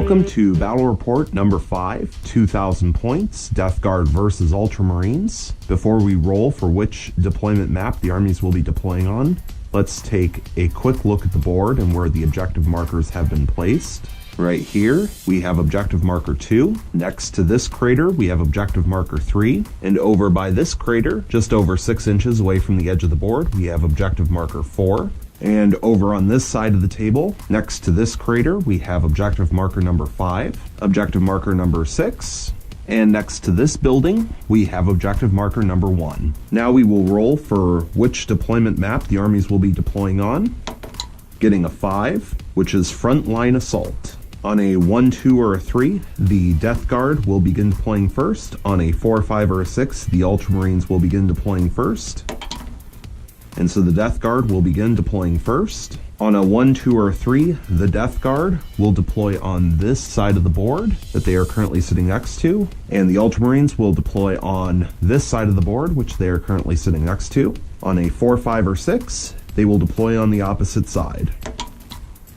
Welcome to Battle Report number 5, 2,000 points, Death Guard versus Ultramarines. Before we roll for which deployment map the armies will be deploying on, let's take a quick look at the board and where the objective markers have been placed. Right here, we have objective marker 2. Next to this crater, we have objective marker 3. And over by this crater, just over 6 inches away from the edge of the board, we have objective marker 4. And over on this side of the table, next to this crater, we have objective marker number 5, objective marker number 6, and next to this building, we have objective marker number 1. Now we will roll for which deployment map the armies will be deploying on, getting a 5, which is frontline assault. On a 1, 2, or a 3, the Death Guard will begin deploying first. On a 4, 5, or a 6, the Ultramarines will begin deploying first. And so the Death Guard will begin deploying first. On a 1, 2, or 3, the Death Guard will deploy on this side of the board that they are currently sitting next to, and the Ultramarines will deploy on this side of the board, which they are currently sitting next to. On a 4, 5, or 6, they will deploy on the opposite side.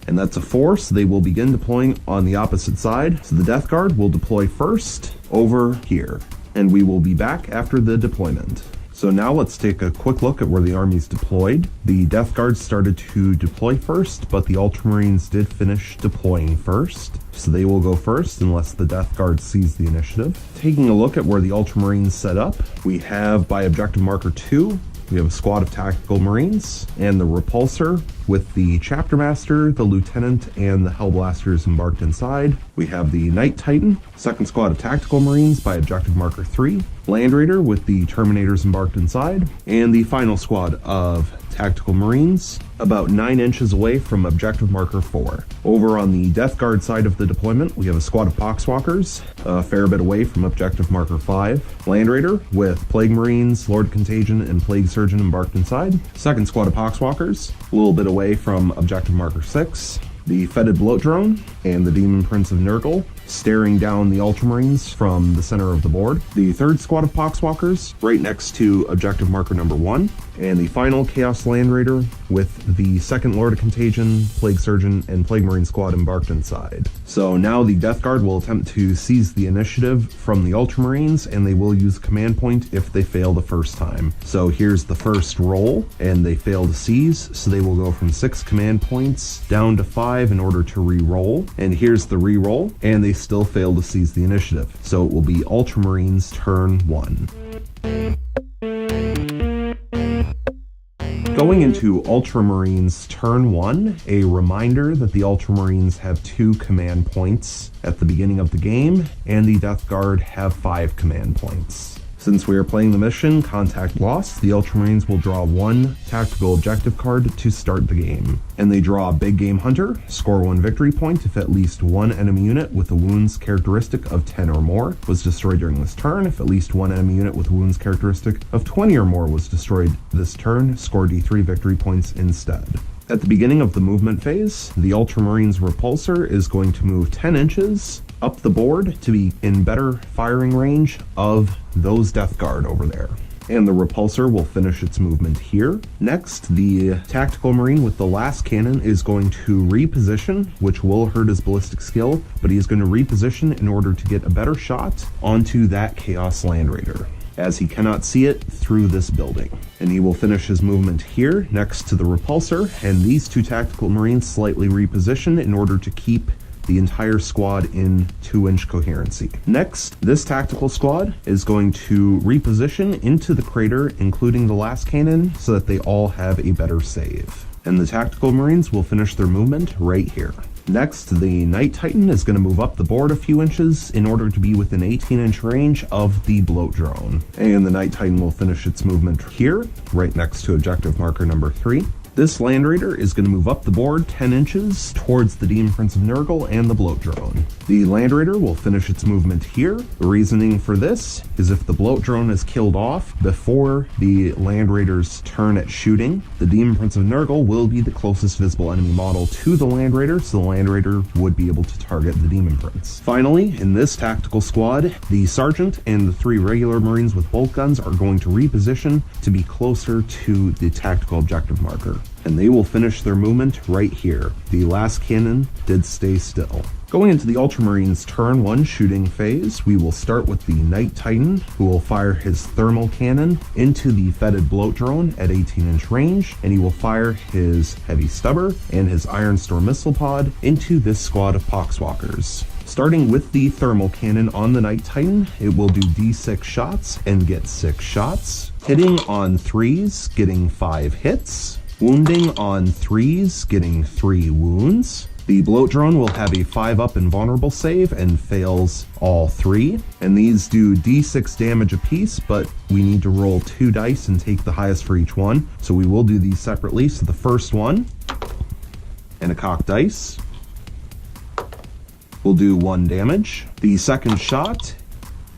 And that's a 4, so they will begin deploying on the opposite side. So the Death Guard will deploy first over here, and we will be back after the deployment. So now let's take a quick look at where the armies deployed. The Death Guard started to deploy first, but the Ultramarines did finish deploying first. So they will go first unless the Death Guard sees the initiative. Taking a look at where the Ultramarines set up, we have by objective marker 2, we have a squad of tactical marines and the repulsor with the chapter master, the lieutenant, and the hellblasters embarked inside. We have the Night Titan, second squad of tactical marines by objective marker 3, Land Raider with the terminators embarked inside, and the final squad of tactical marines about 9 inches away from objective marker 4. Over on the Death Guard side of the deployment, we have a squad of Poxwalkers, a fair bit away from objective marker 5. Land Raider with Plague Marines, Lord Contagion, and Plague Surgeon embarked inside. Second squad of Poxwalkers, a little bit away from objective marker 6. The Fetid Bloat Drone and the Demon Prince of Nurgle staring down the Ultramarines from the center of the board. The third squad of Poxwalkers right next to objective marker number 1. And the final Chaos Land Raider with the second Lord of Contagion, Plague Surgeon, and Plague Marine squad embarked inside. So now the Death Guard will attempt to seize the initiative from the Ultramarines, and they will use command point if they fail the first time. So here's the first roll, and they fail to seize, so they will go from 6 command points down to 5 in order to re-roll. And here's the re-roll, and they still fail to seize the initiative. So it will be Ultramarines turn 1. Going into Ultramarines turn 1, a reminder that the Ultramarines have 2 command points at the beginning of the game, and the Death Guard have 5 command points. Since we are playing the mission Contact Lost, the Ultramarines will draw 1 tactical objective card to start the game. And they draw a Big Game Hunter, score 1 victory point if at least 1 enemy unit with a wounds characteristic of 10 or more was destroyed during this turn. If at least 1 enemy unit with a wounds characteristic of 20 or more was destroyed this turn, score D3 victory points instead. At the beginning of the movement phase, the Ultramarines repulsor is going to move 10 inches up the board to be in better firing range of those Death Guard over there. And the repulsor will finish its movement here. Next, the tactical marine with the last cannon is going to reposition, which will hurt his ballistic skill, but he is going to reposition in order to get a better shot onto that Chaos Land Raider, as he cannot see it through this building. And he will finish his movement here next to the repulsor, and these 2 tactical marines slightly reposition in order to keep the entire squad in 2-inch coherency. Next, this tactical squad is going to reposition into the crater, including the last cannon, so that they all have a better save. And the tactical marines will finish their movement right here. Next, the Night Titan is going to move up the board a few inches in order to be within 18-inch range of the Bloat Drone. And the Night Titan will finish its movement here, right next to objective marker number 3. This Land Raider is going to move up the board 10 inches towards the Demon Prince of Nurgle and the Bloat Drone. The Land Raider will finish its movement here. The reasoning for this is if the Bloat Drone is killed off before the Land Raider's turn at shooting, the Demon Prince of Nurgle will be the closest visible enemy model to the Land Raider, so the Land Raider would be able to target the Demon Prince. Finally, in this tactical squad, the Sergeant and the 3 regular Marines with bolt guns are going to reposition to be closer to the tactical objective marker. And they will finish their movement right here. The last cannon did stay still. Going into the Ultramarines' turn 1 shooting phase, we will start with the Knight Titan, who will fire his thermal cannon into the Fetid Bloat Drone at 18-inch range, and he will fire his Heavy Stubber and his Iron Storm Missile Pod into this squad of Poxwalkers. Starting with the thermal cannon on the Knight Titan, it will do D6 shots and get 6 shots, hitting on 3s, getting 5 hits, wounding on 3s, getting 3 wounds. The Bloat Drone will have a 5-up invulnerable save and fails all 3. And these do D6 damage apiece, but we need to roll 2 dice and take the highest for each one. So we will do these separately. So the first one, and a cocked dice, will do 1 damage. The second shot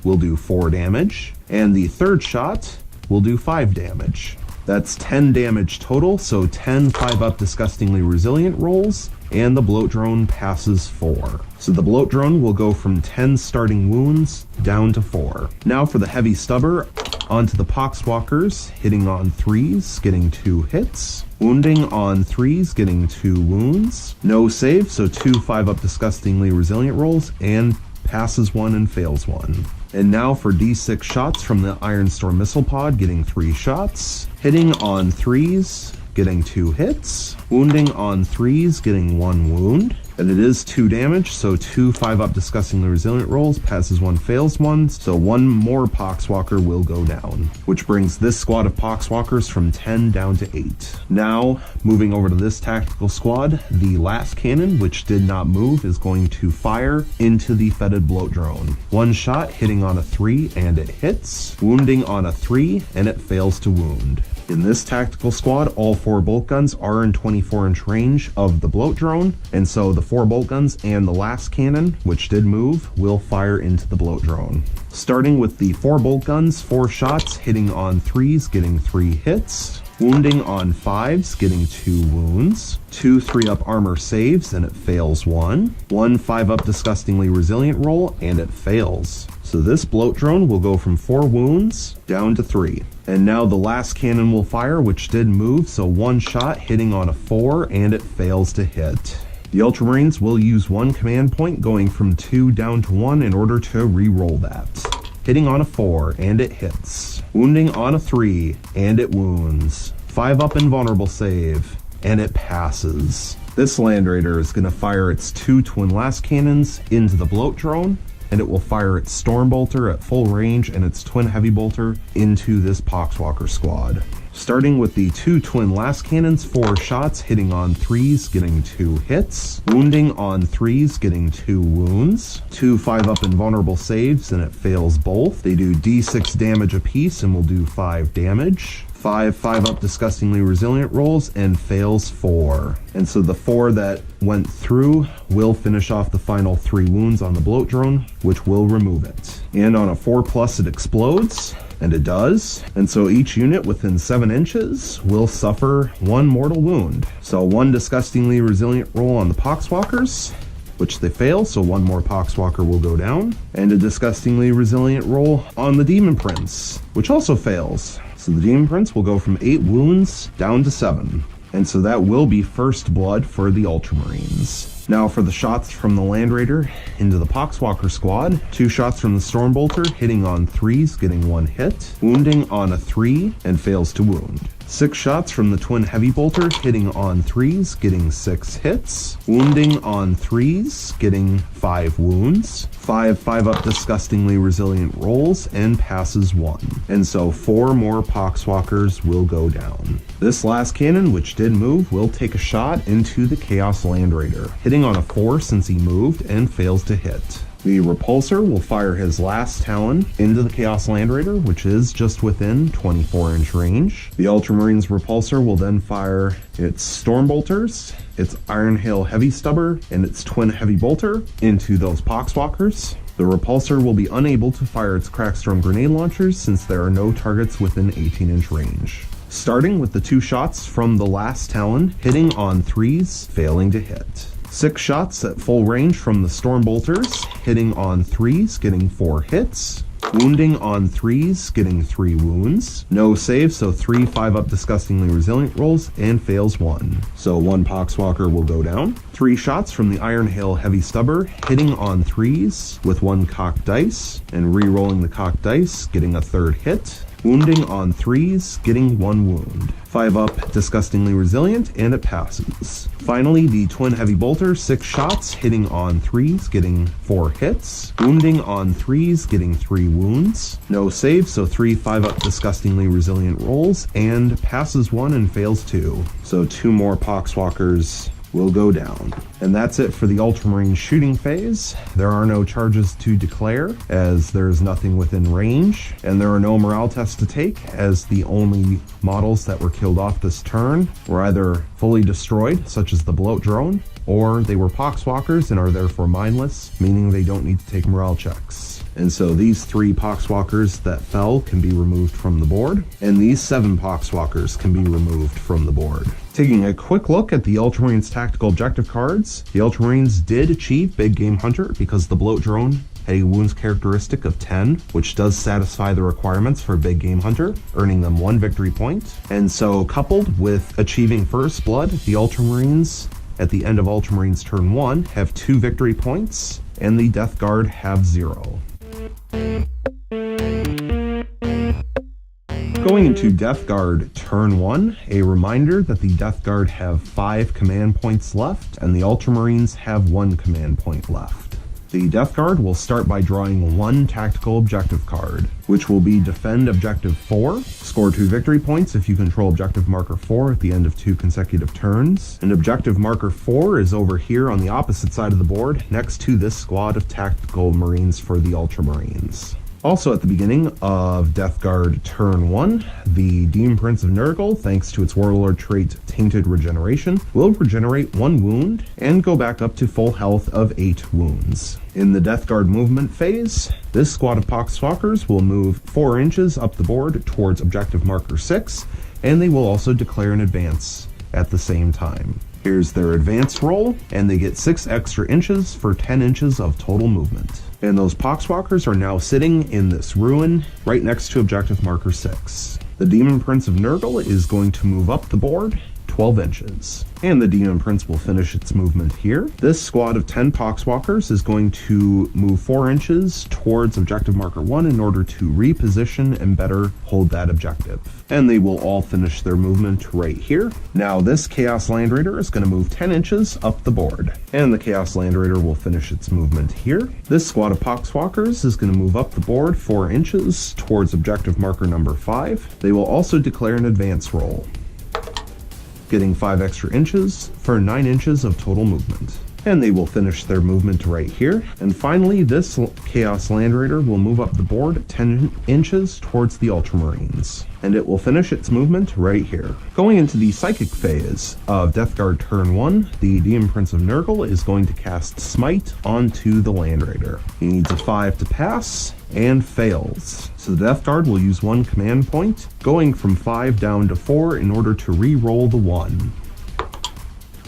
will do 4 damage. And the third shot will do 5 damage. That's 10 damage total, so 10 5-up disgustingly resilient rolls, and the Bloat Drone passes 4. So the Bloat Drone will go from 10 starting wounds down to 4. Now for the Heavy Stubber, onto the Poxwalkers, hitting on 3s, getting 2 hits, wounding on 3s, getting 2 wounds, no save, so 2 5-up disgustingly resilient rolls, and passes 1 and fails 1. And now for D6 shots from the Iron Storm Missile Pod, getting 3 shots, hitting on 3s, getting 2 hits, wounding on 3s, getting 1 wound, and it is 2 damage, so 2 5-up disgustingly resilient rolls, passes 1, fails 1, so 1 more Poxwalker will go down, which brings this squad of Poxwalkers from 10 down to 8. Now, moving over to this tactical squad, the last cannon, which did not move, is going to fire into the Fetid Bloat Drone. 1 shot hitting on a 3 and it hits, wounding on a 3 and it fails to wound. In this tactical squad, all 4 bolt guns are in 24-inch range of the Bloat Drone, and so the 4 bolt guns and the last cannon, which did move, will fire into the Bloat Drone. Starting with the 4 bolt guns, 4 shots, hitting on 3s, getting 3 hits, wounding on 5s, getting 2 wounds, 2 3-up armor saves, and it fails 1, 1 5-up disgustingly resilient roll, and it fails. So this Bloat Drone will go from 4 wounds down to 3. And now the last cannon will fire, which did move, so 1 shot hitting on a 4, and it fails to hit. The Ultramarines will use 1 command point, going from 2 down to 1 in order to re-roll that. Hitting on a 4, and it hits. Wounding on a 3, and it wounds. 5-up invulnerable save, and it passes. This Land Raider is going to fire its 2 twin last cannons into the Bloat Drone, and it will fire its Storm Bolter at full range and its Twin Heavy Bolter into this Poxwalker squad. Starting with the 2 twin last cannons, 4 shots, hitting on 3s, getting 2 hits, wounding on 3s, getting 2 wounds, 2 5-up invulnerable saves, and it fails both. They do D6 damage apiece and will do 5 damage. 5 5-up disgustingly resilient rolls, and fails 4. And so the 4 that went through will finish off the final 3 wounds on the Bloat Drone, which will remove it. And on a 4+ it explodes, and it does. And so each unit within 7 inches will suffer 1 mortal wound. So 1 disgustingly resilient roll on the Poxwalkers, which they fail, so 1 more Poxwalker will go down, and a disgustingly resilient roll on the Demon Prince, which also fails. So the Demon Prince will go from 8 wounds down to 7. And so that will be first blood for the Ultramarines. Now for the shots from the Land Raider into the Poxwalker squad, 2 shots from the Storm Bolter, hitting on 3s, getting 1 hit, wounding on a 3, and fails to wound. 6 shots from the Twin Heavy Bolter, hitting on 3s, getting 6 hits, wounding on 3s, getting 5 wounds, 5 5-up disgustingly resilient rolls, and passes 1. And so 4 more Poxwalkers will go down. This last cannon, which did move, will take a shot into the Chaos Land Raider, hitting on a 4 since he moved, and fails to hit. The Repulsor will fire his last Talon into the Chaos Land Raider, which is just within 24-inch range. The Ultramarines Repulsor will then fire its Storm Bolters, its Iron Hail Heavy Stubber, and its Twin Heavy Bolter into those Poxwalkers. The Repulsor will be unable to fire its Crackstorm grenade launchers since there are no targets within 18-inch range. Starting with the 2 shots from the last Talon, hitting on 3s, failing to hit. 6 shots at full range from the Storm Bolters, hitting on 3s, getting 4 hits, Wounding on 3s, getting 3 wounds. No save, so 3 5-up disgustingly resilient rolls, and fails 1. So 1 Poxwalker will go down. 3 shots from the Iron Hail Heavy Stubber, hitting on 3s with 1 cocked dice, and re-rolling the cocked dice, getting a 3rd hit. Wounding on 3s, getting 1 wound. 5-up, disgustingly resilient, and it passes. Finally, the Twin Heavy Bolter, 6 shots, hitting on 3s, getting 4 hits. Wounding on 3s, getting 3 wounds. No save, so 3 5-up disgustingly resilient rolls, and passes 1 and fails 2. So 2 more Poxwalkers will go down. And that's it for the Ultramarine shooting phase. There are no charges to declare, as there is nothing within range, and there are no morale tests to take, as the only models that were killed off this turn were either fully destroyed, such as the bloat drone, or they were Poxwalkers and are therefore mindless, meaning they don't need to take morale checks. And so these 3 Poxwalkers that fell can be removed from the board, and these 7 Poxwalkers can be removed from the board. Taking a quick look at the Ultramarines tactical objective cards, the Ultramarines did achieve Big Game Hunter because the bloat drone had a wounds characteristic of 10, which does satisfy the requirements for Big Game Hunter, earning them 1 victory point. And so coupled with achieving First Blood, the Ultramarines at the end of Ultramarines turn 1 have 2 victory points, and the Death Guard have 0. Going into Death Guard turn 1, a reminder that the Death Guard have 5 command points left, and the Ultramarines have 1 command point left. The Death Guard will start by drawing 1 tactical objective card, which will be Defend Objective 4. Score 2 victory points if you control Objective Marker 4 at the end of 2 consecutive turns. And Objective Marker 4 is over here on the opposite side of the board, next to this squad of Tactical Marines for the Ultramarines. Also at the beginning of Death Guard turn 1, the Demon Prince of Nurgle, thanks to its Warlord trait Tainted Regeneration, will regenerate 1 wound and go back up to full health of 8 wounds. In the Death Guard movement phase, this squad of Poxwalkers will move 4 inches up the board towards Objective Marker 6, and they will also declare an advance at the same time. Here's their advance roll, and they get 6 extra inches for 10 inches of total movement. And those Poxwalkers are now sitting in this ruin right next to Objective Marker 6. The Demon Prince of Nurgle is going to move up the board 12 inches. And the Demon Prince will finish its movement here. This squad of 10 Poxwalkers is going to move 4 inches towards Objective Marker 1 in order to reposition and better hold that objective. And they will all finish their movement right here. Now this Chaos Land Raider is going to move 10 inches up the board. And the Chaos Land Raider will finish its movement here. This squad of Poxwalkers is going to move up the board 4 inches towards Objective Marker number 5. They will also declare an advance roll, getting 5 extra inches for 9 inches of total movement. And they will finish their movement right here. And finally, this Chaos Land Raider will move up the board 10 inches towards the Ultramarines. And it will finish its movement right here. Going into the Psychic phase of Death Guard turn 1, the Demon Prince of Nurgle is going to cast Smite onto the Land Raider. He needs a 5 to pass, and fails. So the Death Guard will use 1 command point, going from 5 down to 4 in order to re-roll the 1.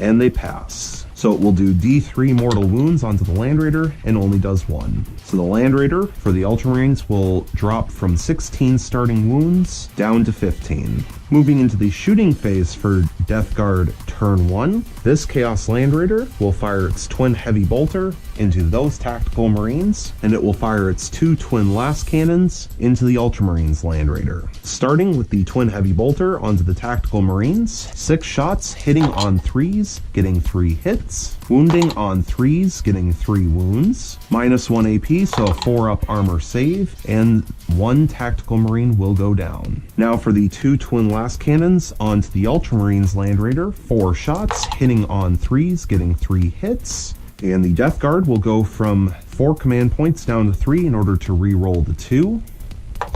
And they pass. So it will do D3 mortal wounds onto the Land Raider and only does 1. So the Land Raider for the Ultramarines will drop from 16 starting wounds down to 15. Moving into the shooting phase for Death Guard turn 1, this Chaos Land Raider will fire its Twin Heavy Bolter into those Tactical Marines, and it will fire its 2 Twin Last Cannons into the Ultramarines Land Raider. Starting with the Twin Heavy Bolter onto the Tactical Marines, 6 shots hitting on 3s, getting 3 hits, wounding on 3s, getting 3 wounds, minus 1 AP, so a 4-up armor save, and 1 Tactical Marine will go down. Now for the 2 Twin Last Cannons onto the Ultramarines Land Raider, 4 shots hitting on 3s, getting 3 hits, and the Death Guard will go from 4 command points down to 3 in order to re-roll the 2,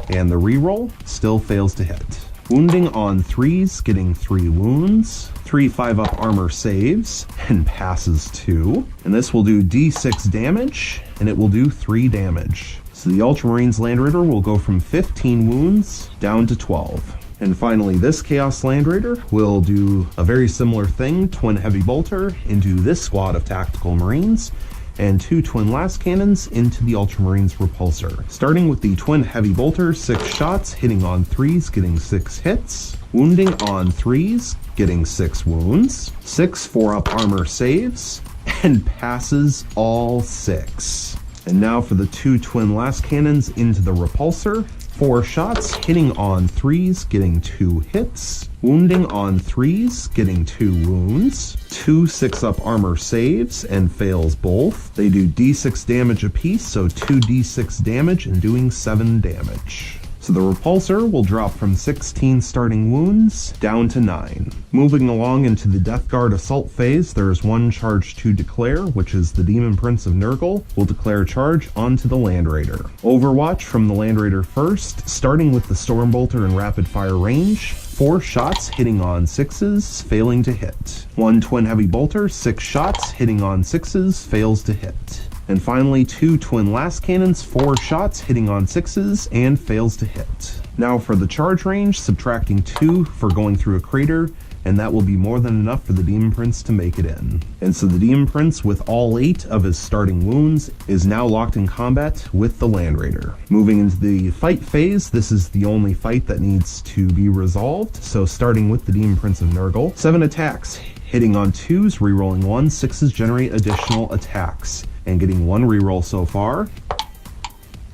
and the re-roll still fails to hit. Wounding on 3s, getting 3 wounds, 3 5-up armor saves, and passes 2. And this will do D6 damage, and it will do 3 damage. So the Ultramarines Land Raider will go from 15 wounds down to 12. And finally, this Chaos Land Raider will do a very similar thing, Twin Heavy Bolter, into this squad of Tactical Marines, and 2 twin last cannons into the Ultramarines repulsor. Starting with the twin heavy bolter, 6 shots, hitting on 3s, getting 6 hits, wounding on 3s, getting 6 wounds, 6 4-up armor saves, and passes all 6. And now for the 2 twin last cannons into the repulsor. 4 shots, hitting on 3s, getting 2 hits, wounding on 3s, getting 2 wounds, 2 6-up armor saves, and fails both. They do d6 damage apiece, so 2d6 damage and doing 7 damage. So the repulsor will drop from 16 starting wounds down to 9. Moving along into the Death Guard assault phase, there is 1 charge to declare, which is the Demon Prince of Nurgle will declare charge onto the Land Raider. Overwatch from the Land Raider first, starting with the Stormbolter in rapid fire range. 4 shots, hitting on 6s, failing to hit. 1 twin heavy bolter, 6 shots, hitting on 6s, fails to hit. And finally, 2 twin last cannons, 4 shots, hitting on 6s, and fails to hit. Now for the charge range, subtracting 2 for going through a crater, and that will be more than enough for the Demon Prince to make it in. And so the Demon Prince, with all 8 of his starting wounds, is now locked in combat with the Land Raider. Moving into the fight phase, this is the only fight that needs to be resolved. So starting with the Demon Prince of Nurgle, 7 attacks, hitting on 2s, rerolling 1, 6s generate additional attacks, and getting 1 reroll so far.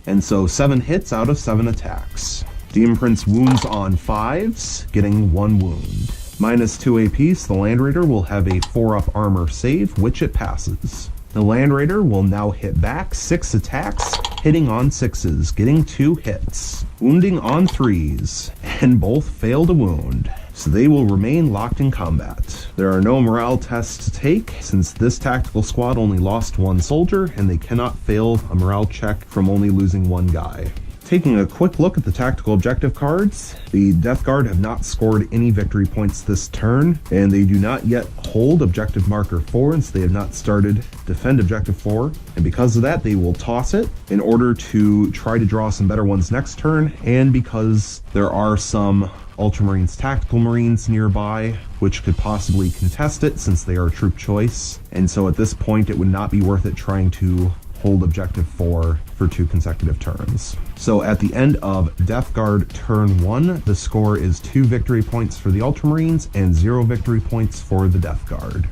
And so 7 hits out of 7 attacks. Demon Prince wounds on 5s, getting 1 wound. Minus 2 apiece, the Land Raider will have a 4-up armor save, which it passes. The Land Raider will now hit back 6 attacks, hitting on 6s, getting 2 hits, wounding on 3s, and both fail to wound. So they will remain locked in combat. There are no morale tests to take, since this tactical squad only lost 1 soldier, and they cannot fail a morale check from only losing 1 guy. Taking a quick look at the tactical objective cards, the Death Guard have not scored any victory points this turn, and they do not yet hold objective marker 4, and so they have not started defend objective 4, and because of that they will toss it in order to try to draw some better ones next turn, and because there are some Ultramarines tactical marines nearby which could possibly contest it since they are troop choice, and so at this point it would not be worth it trying to hold objective 4 for 2 consecutive turns. So at the end of Death Guard turn 1, the score is 2 victory points for the Ultramarines and 0 victory points for the Death Guard.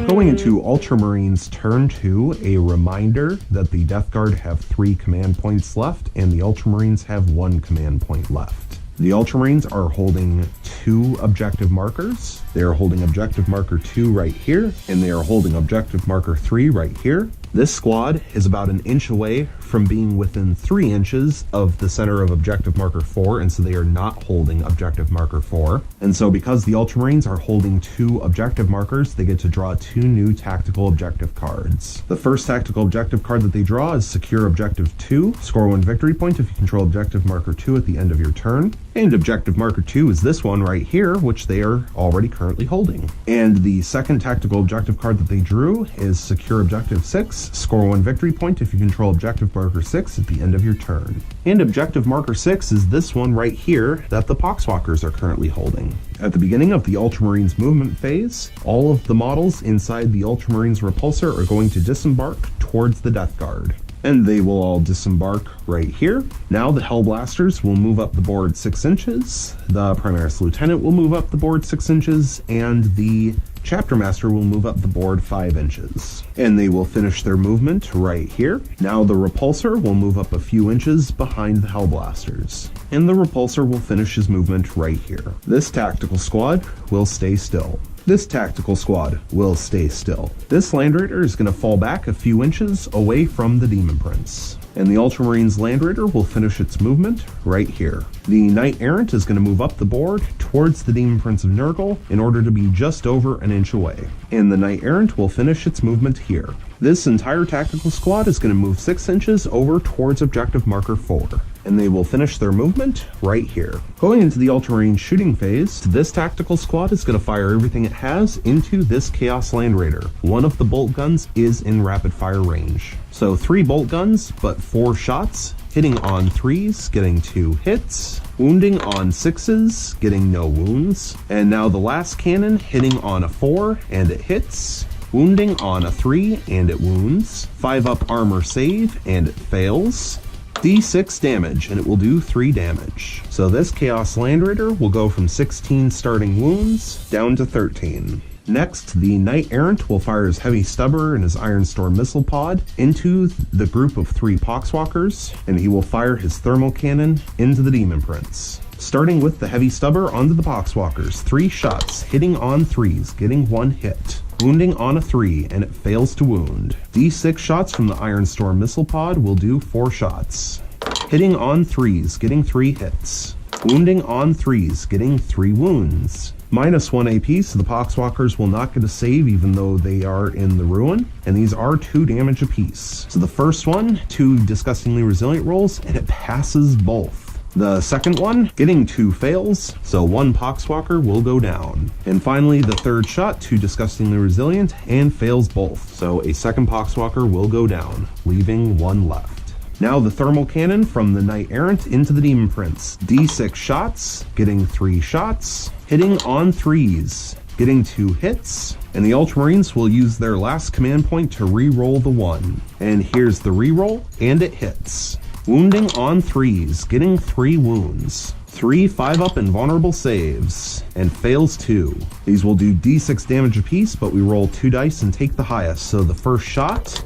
Going into Ultramarines turn 2, a reminder that the Death Guard have 3 command points left and the Ultramarines have 1 command point left. The Ultramarines are holding 2 objective markers. They are holding objective marker 2 right here, and they are holding objective marker 3 right here. This squad is about an inch away from being within 3 inches of the center of objective marker 4, and so they are not holding objective marker 4. And so because the Ultramarines are holding 2 objective markers, they get to draw 2 new tactical objective cards. The first tactical objective card that they draw is Secure Objective 2. Score 1 victory point if you control objective marker 2 at the end of your turn. And objective marker 2 is this one right here, which they are already currently holding. And the second tactical objective card that they drew is Secure Objective 6. Score 1 victory point if you control objective marker 6 at the end of your turn. And objective marker 6 is this one right here that the Poxwalkers are currently holding. At the beginning of the Ultramarines movement phase, all of the models inside the Ultramarines repulsor are going to disembark towards the Death Guard. And they will all disembark right here. Now the Hellblasters will move up the board 6 inches, the Primaris Lieutenant will move up the board 6 inches, and the Chapter Master will move up the board 5 inches. And they will finish their movement right here. Now the Repulsor will move up a few inches behind the Hellblasters. And the Repulsor will finish his movement right here. This tactical squad will stay still. This tactical squad will stay still. This Land Raider is going to fall back a few inches away from the Demon Prince. And the Ultramarines Land Raider will finish its movement right here. The Knight Errant is going to move up the board towards the Demon Prince of Nurgle in order to be just over an inch away. And the Knight Errant will finish its movement here. This entire tactical squad is going to move 6 inches over towards objective marker 4. and they will finish their movement right here. Going into the Ultramarine shooting phase, this tactical squad is going to fire everything it has into this Chaos Land Raider. One of the bolt guns is in rapid fire range. So 3 bolt guns, but 4 shots, hitting on 3s, getting 2 hits, wounding on 6s, getting no wounds, and now the last cannon hitting on a 4, and it hits, wounding on a 3, and it wounds, 5-up armor save, and it fails, D6 damage, and it will do 3 damage. So this Chaos Land Raider will go from 16 starting wounds down to 13. Next, the Knight Errant will fire his Heavy Stubber and his Iron Storm Missile Pod into the group of 3 Poxwalkers, and he will fire his Thermal Cannon into the Demon Prince. Starting with the Heavy Stubber onto the Poxwalkers, 3 shots, hitting on 3s, getting 1 hit. Wounding on a 3, and it fails to wound. D6 shots from the Iron Storm Missile Pod will do 4 shots. Hitting on 3s, getting 3 hits. Wounding on 3s, getting 3 wounds. -1 AP, so the Poxwalkers will not get a save even though they are in the ruin, and these are 2 damage apiece. So the first one, 2 disgustingly resilient rolls, and it passes both. The second one, getting 2 fails, so 1 Poxwalker will go down. And finally, the third shot, 2 disgustingly resilient, and fails both, so a second Poxwalker will go down, leaving 1 left. Now the Thermal Cannon from the Knight Errant into the Demon Prince. D6 shots, getting 3 shots, hitting on 3s, getting 2 hits, and the Ultramarines will use their last command point to re-roll the 1. And here's the re-roll, and it hits. Wounding on 3s, getting 3 wounds. 3 5-up invulnerable saves, and fails 2. These will do D6 damage apiece, but we roll 2 dice and take the highest. So the first shot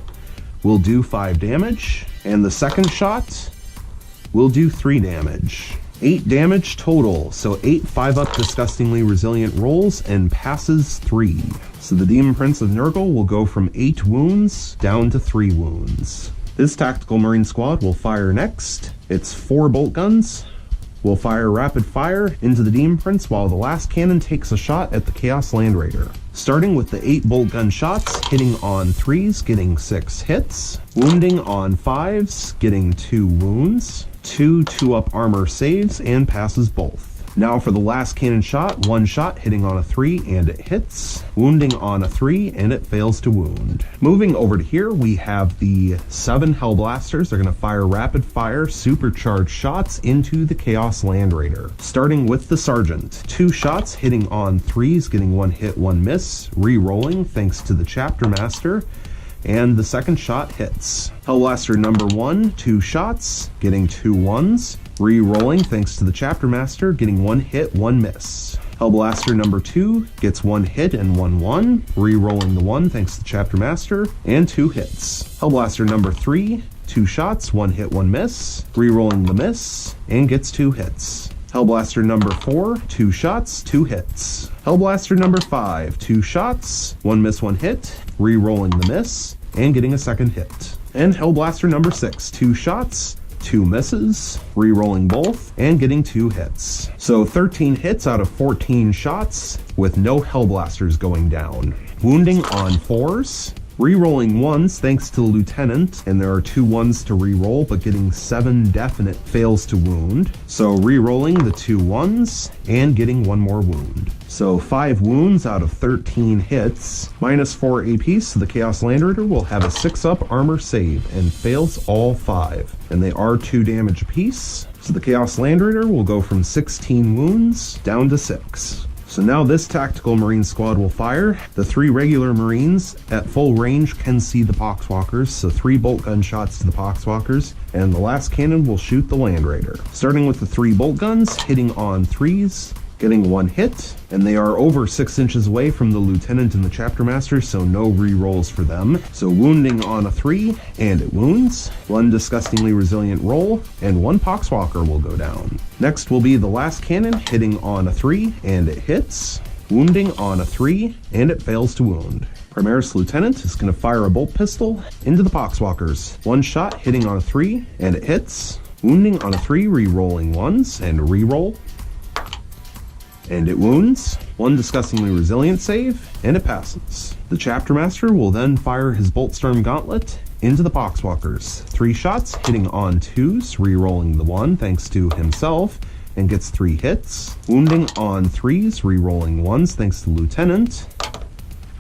will do 5 damage, and the second shot will do 3 damage. 8 damage total, so 8 5-up disgustingly resilient rolls and passes 3. So the Demon Prince of Nurgle will go from 8 wounds down to 3 wounds. This Tactical Marine Squad will fire next. It's 4 bolt guns. Will fire rapid fire into the Demon Prince while the last cannon takes a shot at the Chaos Land Raider. Starting with the 8 bolt gun shots, hitting on 3s, getting 6 hits, wounding on 5s, getting 2 wounds, 2 2-up armor saves, and passes both. Now for the last cannon shot, 1 shot hitting on a 3 and it hits, wounding on a 3 and it fails to wound. Moving over to here, we have the 7 Hellblasters. They're going to fire rapid fire supercharged shots into the Chaos Land Raider. Starting with the Sergeant, 2 shots hitting on 3s, getting 1 hit, 1 miss, re-rolling thanks to the Chapter Master. And the second shot hits. Hellblaster number 1, 2 shots, getting 2 1s, re-rolling thanks to the Chapter Master, getting 1 hit, 1 miss. Hellblaster number 2 gets 1 hit and 1 1, re-rolling the 1 thanks to the Chapter Master, and 2 hits. Hellblaster number 3, 2 shots, 1 hit, 1 miss, re-rolling the miss, and gets 2 hits. Hellblaster number 4, 2 shots, 2 hits. Hellblaster number 5, 2 shots, 1 miss, 1 hit, re-rolling the miss, and getting a second hit. And Hellblaster number 6, 2 shots, 2 misses, re-rolling both, and getting 2 hits. So 13 hits out of 14 shots, with no Hellblasters going down. Wounding on 4s, re-rolling 1s thanks to the Lieutenant, and there are 2 1s to re-roll, but getting 7 definite fails to wound. So re-rolling the 2 1s, and getting 1 more wound. So 5 wounds out of 13 hits, -4 AP, so the Chaos Land Raider will have a 6-up armor save, and fails all 5. And they are 2 damage apiece, so the Chaos Land Raider will go from 16 wounds down to 6. So now this Tactical Marine Squad will fire. The 3 regular Marines at full range can see the Poxwalkers, so 3 bolt gun shots to the Poxwalkers, and the last cannon will shoot the Land Raider. Starting with the 3 bolt guns, hitting on 3s, getting 1 hit, and they are over 6 inches away from the Lieutenant and the Chapter Master, so no re-rolls for them. So wounding on a 3, and it wounds. 1 disgustingly resilient roll, and 1 Poxwalker will go down. Next will be the last cannon, hitting on a 3, and it hits. Wounding on a 3, and it fails to wound. Primaris Lieutenant is going to fire a bolt pistol into the Poxwalkers. 1 shot hitting on a 3, and it hits. Wounding on a 3, re-rolling 1s, and re-roll. And it wounds. 1 disgustingly resilient save, and it passes. The Chapter Master will then fire his Boltstorm Gauntlet into the Poxwalkers. 3 shots, hitting on 2s, re-rolling the 1 thanks to himself, and gets 3 hits. Wounding on 3s, re-rolling 1s thanks to Lieutenant,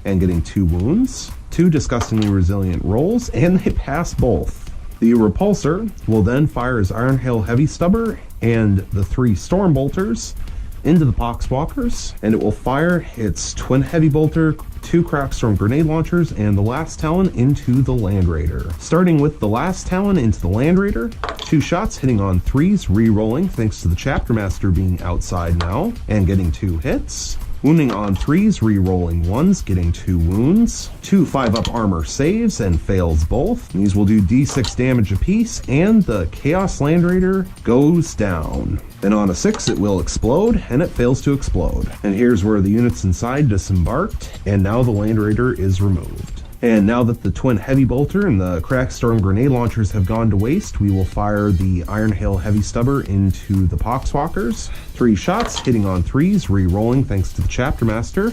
and getting 2 wounds. 2 disgustingly resilient rolls, and they pass both. The Repulsor will then fire his Iron Hail Heavy Stubber and the 3 Storm Bolters into the Poxwalkers, and it will fire its Twin Heavy Bolter, 2 Crackstorm Grenade Launchers, and the Last Talon into the Land Raider. Starting with the Last Talon into the Land Raider, 2 shots hitting on 3s, re-rolling thanks to the Chapter Master being outside now, and getting 2 hits. Wounding on 3s, re-rolling 1s, getting 2 wounds. 2 5-up armor saves and fails both. These will do d6 damage apiece, and the Chaos Land Raider goes down. Then on a 6 it will explode, and it fails to explode. And here's where the units inside disembarked, and now the Land Raider is removed. And now that the Twin Heavy Bolter and the Crackstorm Grenade Launchers have gone to waste, we will fire the Iron Hail Heavy Stubber into the Poxwalkers. 3 shots, hitting on 3s, re-rolling thanks to the Chapter Master,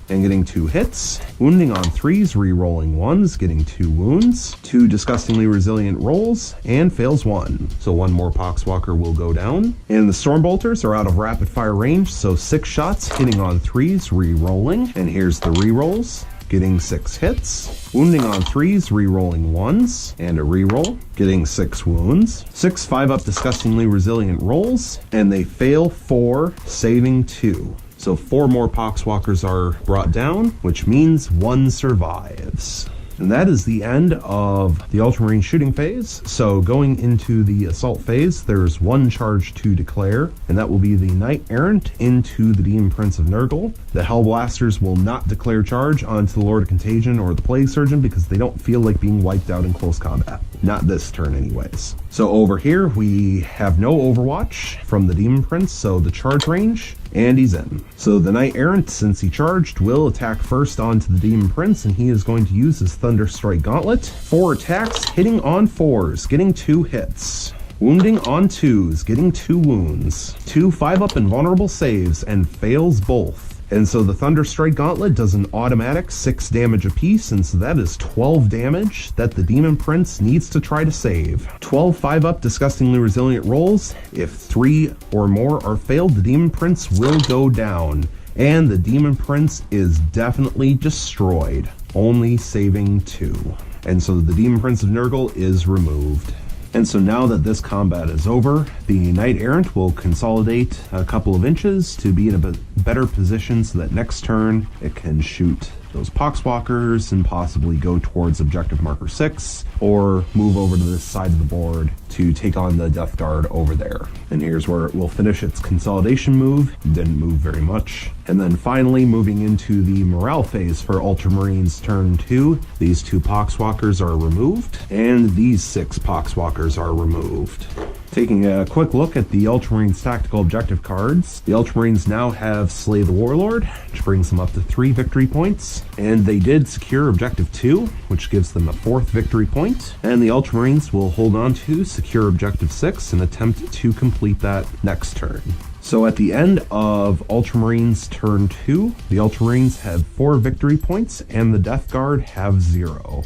and getting 2 hits. Wounding on 3s, re-rolling 1s, getting 2 wounds. 2 disgustingly resilient rolls, and fails 1. So 1 more Poxwalker will go down. And the Storm Bolters are out of rapid fire range, so 6 shots, hitting on 3s, re-rolling. And here's the re-rolls. Getting 6 hits. Wounding on 3s, re-rolling 1s, and a re-roll, getting 6 wounds. 6 5-up disgustingly resilient rolls, and they fail 4, saving 2. So 4 more Poxwalkers are brought down, which means 1 survives. And that is the end of the Ultramarine shooting phase. So going into the assault phase, there's 1 charge to declare, and that will be the Knight Errant into the Demon Prince of Nurgle. The Hellblasters will not declare charge onto the Lord of Contagion or the Plague Surgeon because they don't feel like being wiped out in close combat. Not this turn anyways. So over here we have no Overwatch from the Demon Prince, so the charge range, and he's in. So the Knight Errant, since he charged, will attack first onto the Demon Prince, and he is going to use his Thunderstrike Gauntlet. 4 attacks, hitting on 4s, getting 2 hits. Wounding on 2s, getting 2 wounds. 2 5-up invulnerable saves, and fails both. And so the Thunderstrike Gauntlet does an automatic 6 damage apiece, and so that is 12 damage that the Demon Prince needs to try to save. 12 5-up disgustingly resilient rolls. If 3 or more are failed, the Demon Prince will go down. And the Demon Prince is definitely destroyed, only saving 2. And so the Demon Prince of Nurgle is removed. And so now that this combat is over, the Knight Errant will consolidate a couple of inches to be in a better position so that next turn it can shoot those Poxwalkers and possibly go towards objective marker 6 or move over to this side of the board to take on the Death Guard over there. And here's where it will finish its consolidation move. Didn't move very much. And then finally moving into the morale phase for Ultramarines turn 2. These 2 Poxwalkers are removed, and these 6 Poxwalkers are removed. Taking a quick look at the Ultramarines tactical objective cards, the Ultramarines now have Slay the Warlord, which brings them up to 3 victory points, and they did secure objective 2, which gives them a 4th victory point, and the Ultramarines will hold on to secure objective 6 and attempt to complete that next turn. So at the end of Ultramarines turn 2, the Ultramarines have 4 victory points, and the Death Guard have 0.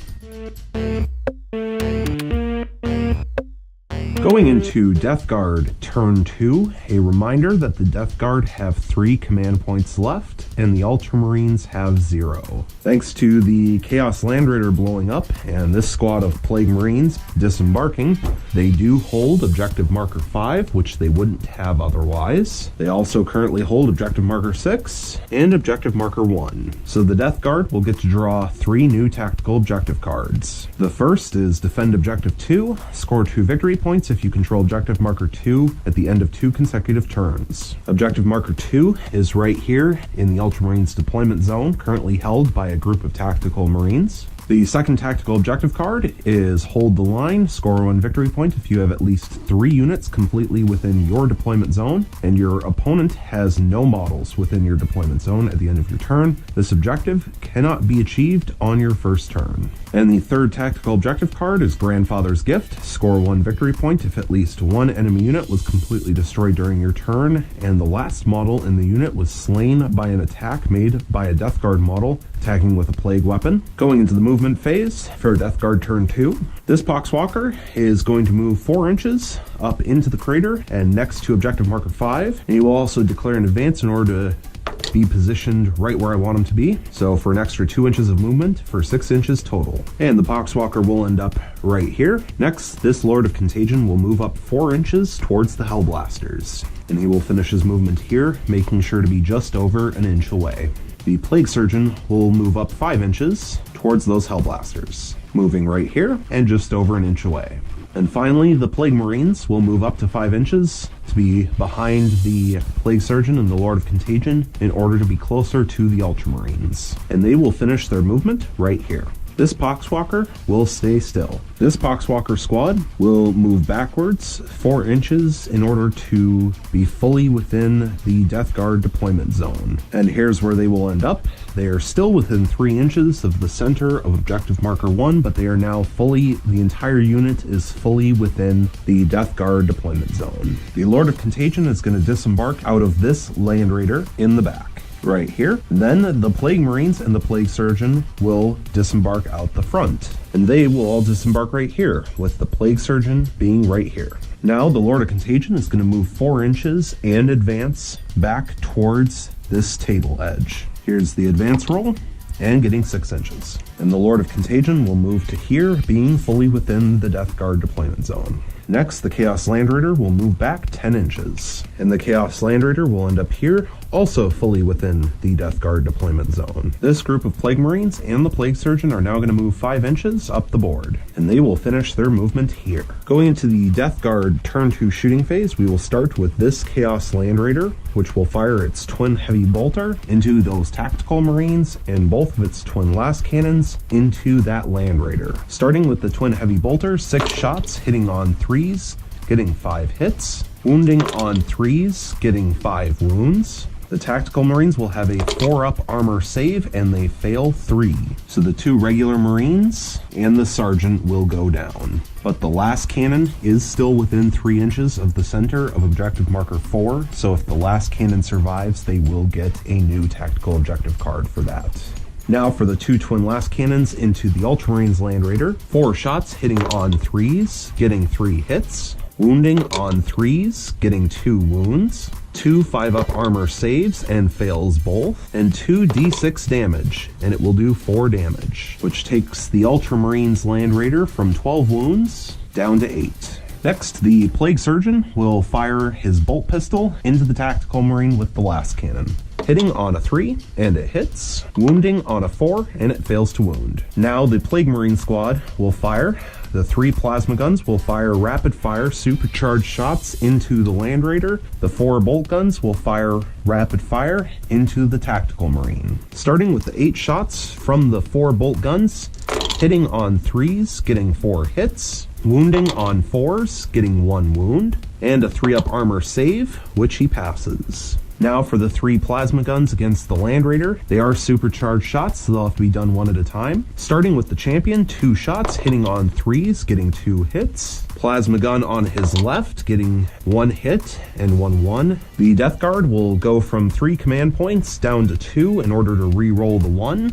Going into Death Guard turn 2, a reminder that the Death Guard have 3 command points left, and the Ultramarines have 0. Thanks to the Chaos Land Raider blowing up, and this squad of Plague Marines disembarking, they do hold Objective Marker 5, which they wouldn't have otherwise. They also currently hold Objective Marker 6, and Objective Marker 1. So the Death Guard will get to draw 3 new tactical objective cards. The first is Defend Objective 2, score 2 victory points if you control Objective Marker 2 at the end of 2 consecutive turns. Objective Marker 2 is right here in the Ultramarines deployment zone, currently held by a group of tactical Marines. The second tactical objective card is Hold the Line, score 1 victory point if you have at least 3 units completely within your deployment zone, and your opponent has no models within your deployment zone at the end of your turn. This objective cannot be achieved on your first turn. And the third tactical objective card is Grandfather's Gift, score 1 victory point if at least 1 enemy unit was completely destroyed during your turn, and the last model in the unit was slain by an attack made by a Death Guard model attacking with a plague weapon. Going into the movement phase for Death Guard turn 2, this Poxwalker is going to move 4 inches up into the crater and next to objective marker 5, and he will also declare an advance in order to be positioned right where I want him to be. So for an extra 2 inches of movement for 6 inches total. And the Poxwalker will end up right here. Next, this Lord of Contagion will move up 4 inches towards the Hellblasters. And he will finish his movement here, making sure to be just over an inch away. The Plague Surgeon will move up 5 inches towards those Hellblasters, moving right here and just over an inch away. And finally, the Plague Marines will move up to 5 inches to be behind the Plague Surgeon and the Lord of Contagion in order to be closer to the Ultramarines. And they will finish their movement right here. This Poxwalker will stay still. This Poxwalker squad will move backwards 4 inches in order to be fully within the Death Guard deployment zone. And here's where they will end up. They are still within 3 inches of the center of objective marker 1, but they are now the entire unit is fully within the Death Guard deployment zone. The Lord of Contagion is going to disembark out of this Land Raider in the back. Right here. Then the Plague Marines and the Plague Surgeon will disembark out the front. And they will all disembark right here, with the Plague Surgeon being right here. Now the Lord of Contagion is going to move 4 inches and advance back towards this table edge. Here's the advance roll, and getting 6 inches. And the Lord of Contagion will move to here, being fully within the Death Guard deployment zone. Next, the Chaos Land Raider will move back 10 inches. And the Chaos Land Raider will end up here, also fully within the Death Guard deployment zone. This group of Plague Marines and the Plague Surgeon are now going to move 5 inches up the board. And they will finish their movement here. Going into the Death Guard turn 2 shooting phase, we will start with this Chaos Land Raider, which will fire its twin heavy bolter into those Tactical Marines and both of its twin last cannons into that Land Raider. Starting with the twin heavy bolter, 6 shots hitting on 3s, getting 5 hits, wounding on 3s, getting 5 wounds. The Tactical Marines will have a 4-up armor save and they fail 3. So the 2 regular Marines and the Sergeant will go down. But the last cannon is still within 3 inches of the center of objective marker 4, so if the last cannon survives, they will get a new tactical objective card for that. Now for the 2 twin last cannons into the Ultramarines Land Raider. 4 shots hitting on 3s, getting 3 hits. Wounding on 3s, getting 2 wounds. 2 5-up armor saves and fails both. And 2 d6 damage, and it will do 4 damage, which takes the Ultramarines Land Raider from 12 wounds down to 8. Next, the Plague Surgeon will fire his bolt pistol into the Tactical Marine with the last cannon. Hitting on a 3, and it hits. Wounding on a 4, and it fails to wound. Now the Plague Marine squad will fire. The 3 plasma guns will fire rapid-fire supercharged shots into the Land Raider. The 4 bolt guns will fire rapid-fire into the Tactical Marine. Starting with the 8 shots from the 4 bolt guns, hitting on 3s, getting 4 hits. Wounding on 4s, getting 1 wound. And a 3-up armor save, which he passes. Now for the 3 plasma guns against the Land Raider. They are supercharged shots, so they'll have to be done one at a time. Starting with the Champion, 2 shots, hitting on 3s, getting 2 hits. Plasma gun on his left, getting 1 hit and 1-1. The Death Guard will go from 3 command points down to 2 in order to re-roll the 1.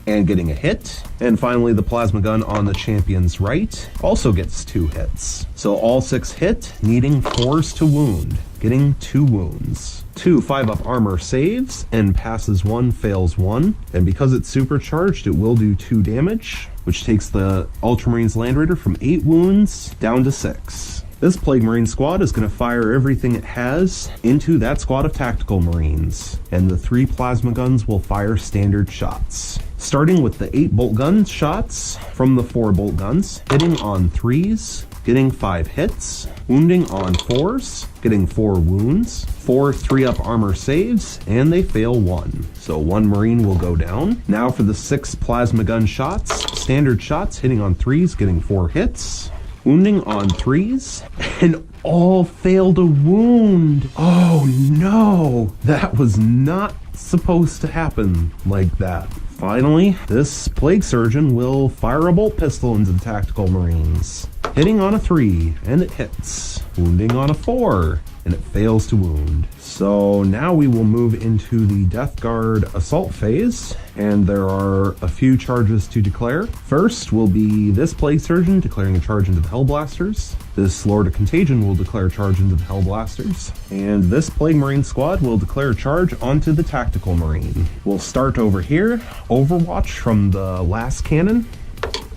And getting a hit. And finally, the plasma gun on the Champion's right also gets 2 hits. So all 6 hit, needing 4s to wound, getting 2 wounds. 2 5-up armor saves, and passes 1, fails 1. And because it's supercharged, it will do 2 damage, which takes the Ultramarines Land Raider from 8 wounds down to 6. This Plague Marine squad is going to fire everything it has into that squad of Tactical Marines, and the 3 plasma guns will fire standard shots. Starting with the 8 bolt gun shots from the 4 bolt guns, hitting on 3s, getting 5 hits, wounding on 4s, getting 4 wounds, 4 3-up armor saves, and they fail 1. So 1 Marine will go down. Now for the 6 plasma gun shots, standard shots, hitting on 3s, getting 4 hits, wounding on 3s, and all fail to wound. Oh no, that was not supposed to happen like that. Finally, this Plague Surgeon will fire a bolt pistol into the Tactical Marines. Hitting on a 3, and it hits. Wounding on a 4, and it fails to wound. So now we will move into the Death Guard assault phase, and there are a few charges to declare. First will be this Plague Surgeon declaring a charge into the Hellblasters. This Lord of Contagion will declare a charge into the Hellblasters. And this Plague Marine squad will declare a charge onto the Tactical Marine. We'll start over here. Overwatch from the last cannon,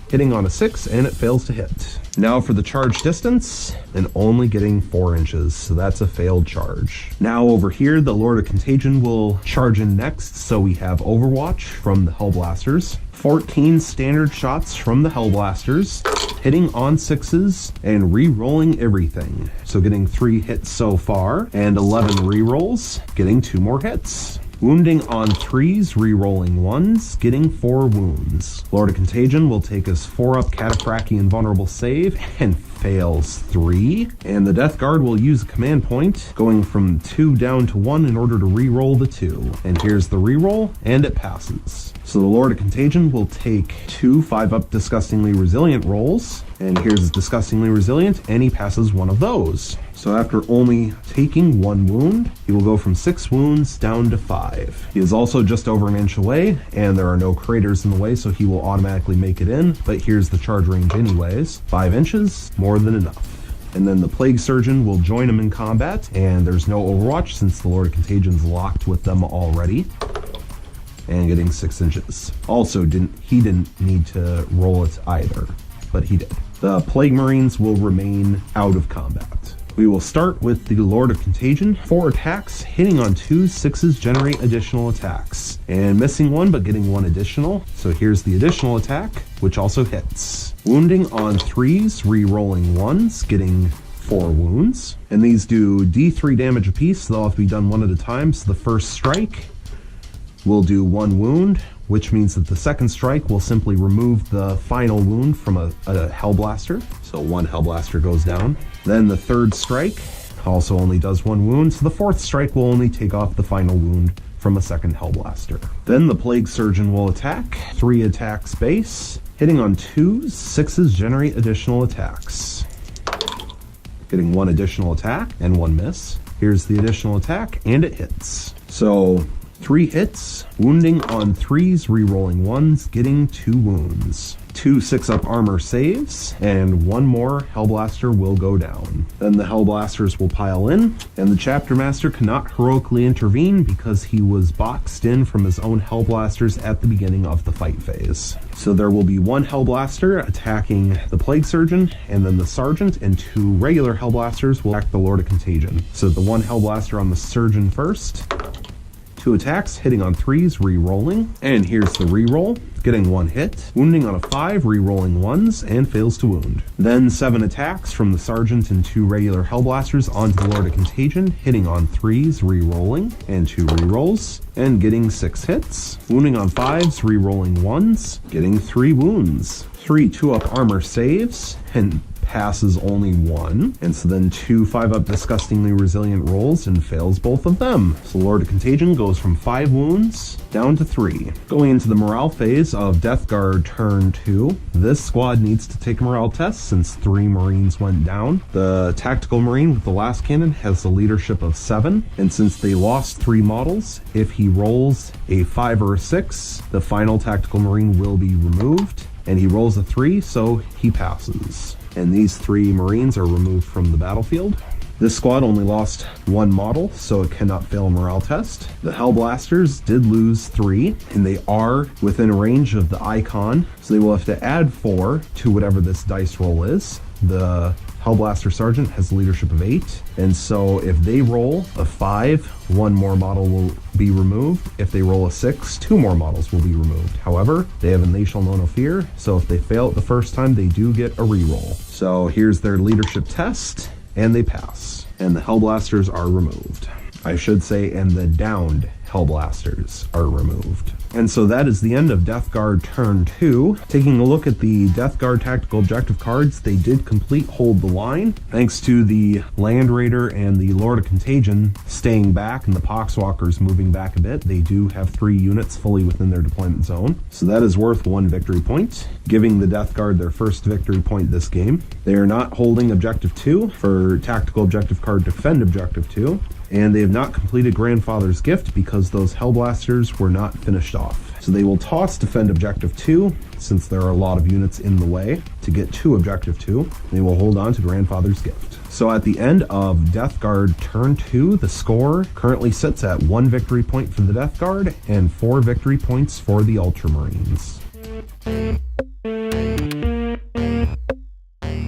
hitting on a 6, and it fails to hit. Now for the charge distance, and only getting 4 inches, so that's a failed charge. Now over here, the Lord of Contagion will charge in next, so we have Overwatch from the Hellblasters, 14 standard shots from the Hellblasters, hitting on 6s and re-rolling everything. So getting 3 hits so far, and 11 re-rolls, getting 2 more hits. Wounding on 3s, re-rolling 1s, getting 4 wounds. Lord of Contagion will take his 4-up Cataphractii Invulnerable save and fails 3. And the Death Guard will use a command point, going from 2 down to 1 in order to re-roll the 2. And here's the re-roll, and it passes. So the Lord of Contagion will take 2 5-up Disgustingly Resilient rolls, and here's his Disgustingly Resilient, and he passes 1 of those. So after only taking 1 wound, he will go from 6 wounds down to 5. He is also just over an inch away, and there are no craters in the way, so he will automatically make it in, but here's the charge range anyways. 5 inches, more than enough. And then the Plague Surgeon will join him in combat, and there's no Overwatch since the Lord of Contagion's locked with them already. And getting 6 inches. Also, he didn't need to roll it either, but he did. The Plague Marines will remain out of combat. We will start with the Lord of Contagion. 4 attacks, hitting on 2 6s generate additional attacks. And missing 1, but getting 1 additional. So here's the additional attack, which also hits. Wounding on 3s, re-rolling 1s, getting 4 wounds. And these do D3 damage apiece, so they'll have to be done 1 at a time. So the first strike will do 1 wound, which means that the second strike will simply remove the final wound from a Hellblaster. So 1 Hellblaster goes down. Then the third strike also only does 1 wound, so the fourth strike will only take off the final wound from a second Hellblaster. Then the Plague Surgeon will attack, 3 attacks base, hitting on 2s, 6s generate additional attacks. Getting 1 additional attack and 1 miss. Here's the additional attack, and it hits. So 3 hits, wounding on 3s, re-rolling 1s, getting 2 wounds. 2 6-up armor saves, and 1 more Hellblaster will go down. Then the Hellblasters will pile in, and the Chapter Master cannot heroically intervene because he was boxed in from his own Hellblasters at the beginning of the fight phase. So there will be 1 Hellblaster attacking the Plague Surgeon, and then the Sergeant and 2 regular Hellblasters will attack the Lord of Contagion. So the 1 Hellblaster on the Surgeon first. 2 attacks, hitting on 3s, re-rolling. And here's the re-roll, getting 1 hit. Wounding on a 5, re-rolling 1s, and fails to wound. Then 7 attacks from the Sergeant and 2 regular Hellblasters onto the Lord of Contagion, hitting on 3s, re-rolling, and 2 re-rolls, and getting 6 hits. Wounding on 5s, re-rolling 1s, getting 3 wounds. 3 2-up armor saves, and passes only 1, and so then 2 5-up Disgustingly Resilient rolls and fails both of them. So Lord of Contagion goes from 5 wounds down to 3. Going into the morale phase of Death Guard turn 2, this squad needs to take a morale test since 3 Marines went down. The Tactical Marine with the last cannon has the leadership of 7, and since they lost 3 models, if he rolls a 5 or a 6, the final Tactical Marine will be removed, and he rolls a 3, so he passes. And these 3 Marines are removed from the battlefield. This squad only lost 1 model, so it cannot fail a morale test. The Hellblasters did lose 3, and they are within range of the icon, so they will have to add 4 to whatever this dice roll is. The Hellblaster Sergeant has a leadership of 8, and so if they roll a 5, 1 more model will be removed. If they roll a 6, 2 more models will be removed. However, they have a They Shall Know No Fear, so if they fail it the first time, they do get a reroll. So here's their leadership test, and they pass. And the Hellblasters are removed. I should say, and the downed Hellblasters are removed. And so that is the end of Death Guard turn 2. Taking a look at the Death Guard tactical objective cards, they did complete Hold the Line. Thanks to the Land Raider and the Lord of Contagion staying back and the Poxwalkers moving back a bit, they do have 3 units fully within their deployment zone. So that is worth 1 victory point, giving the Death Guard their first victory point this game. They are not holding Objective 2 for tactical objective card Defend Objective 2. And they have not completed Grandfather's Gift because those Hellblasters were not finished off. So they will toss defend objective 2, since there are a lot of units in the way, to get to objective 2. They will hold on to Grandfather's Gift. So at the end of Death Guard turn 2, the score currently sits at 1 victory point for the Death Guard and 4 victory points for the Ultramarines.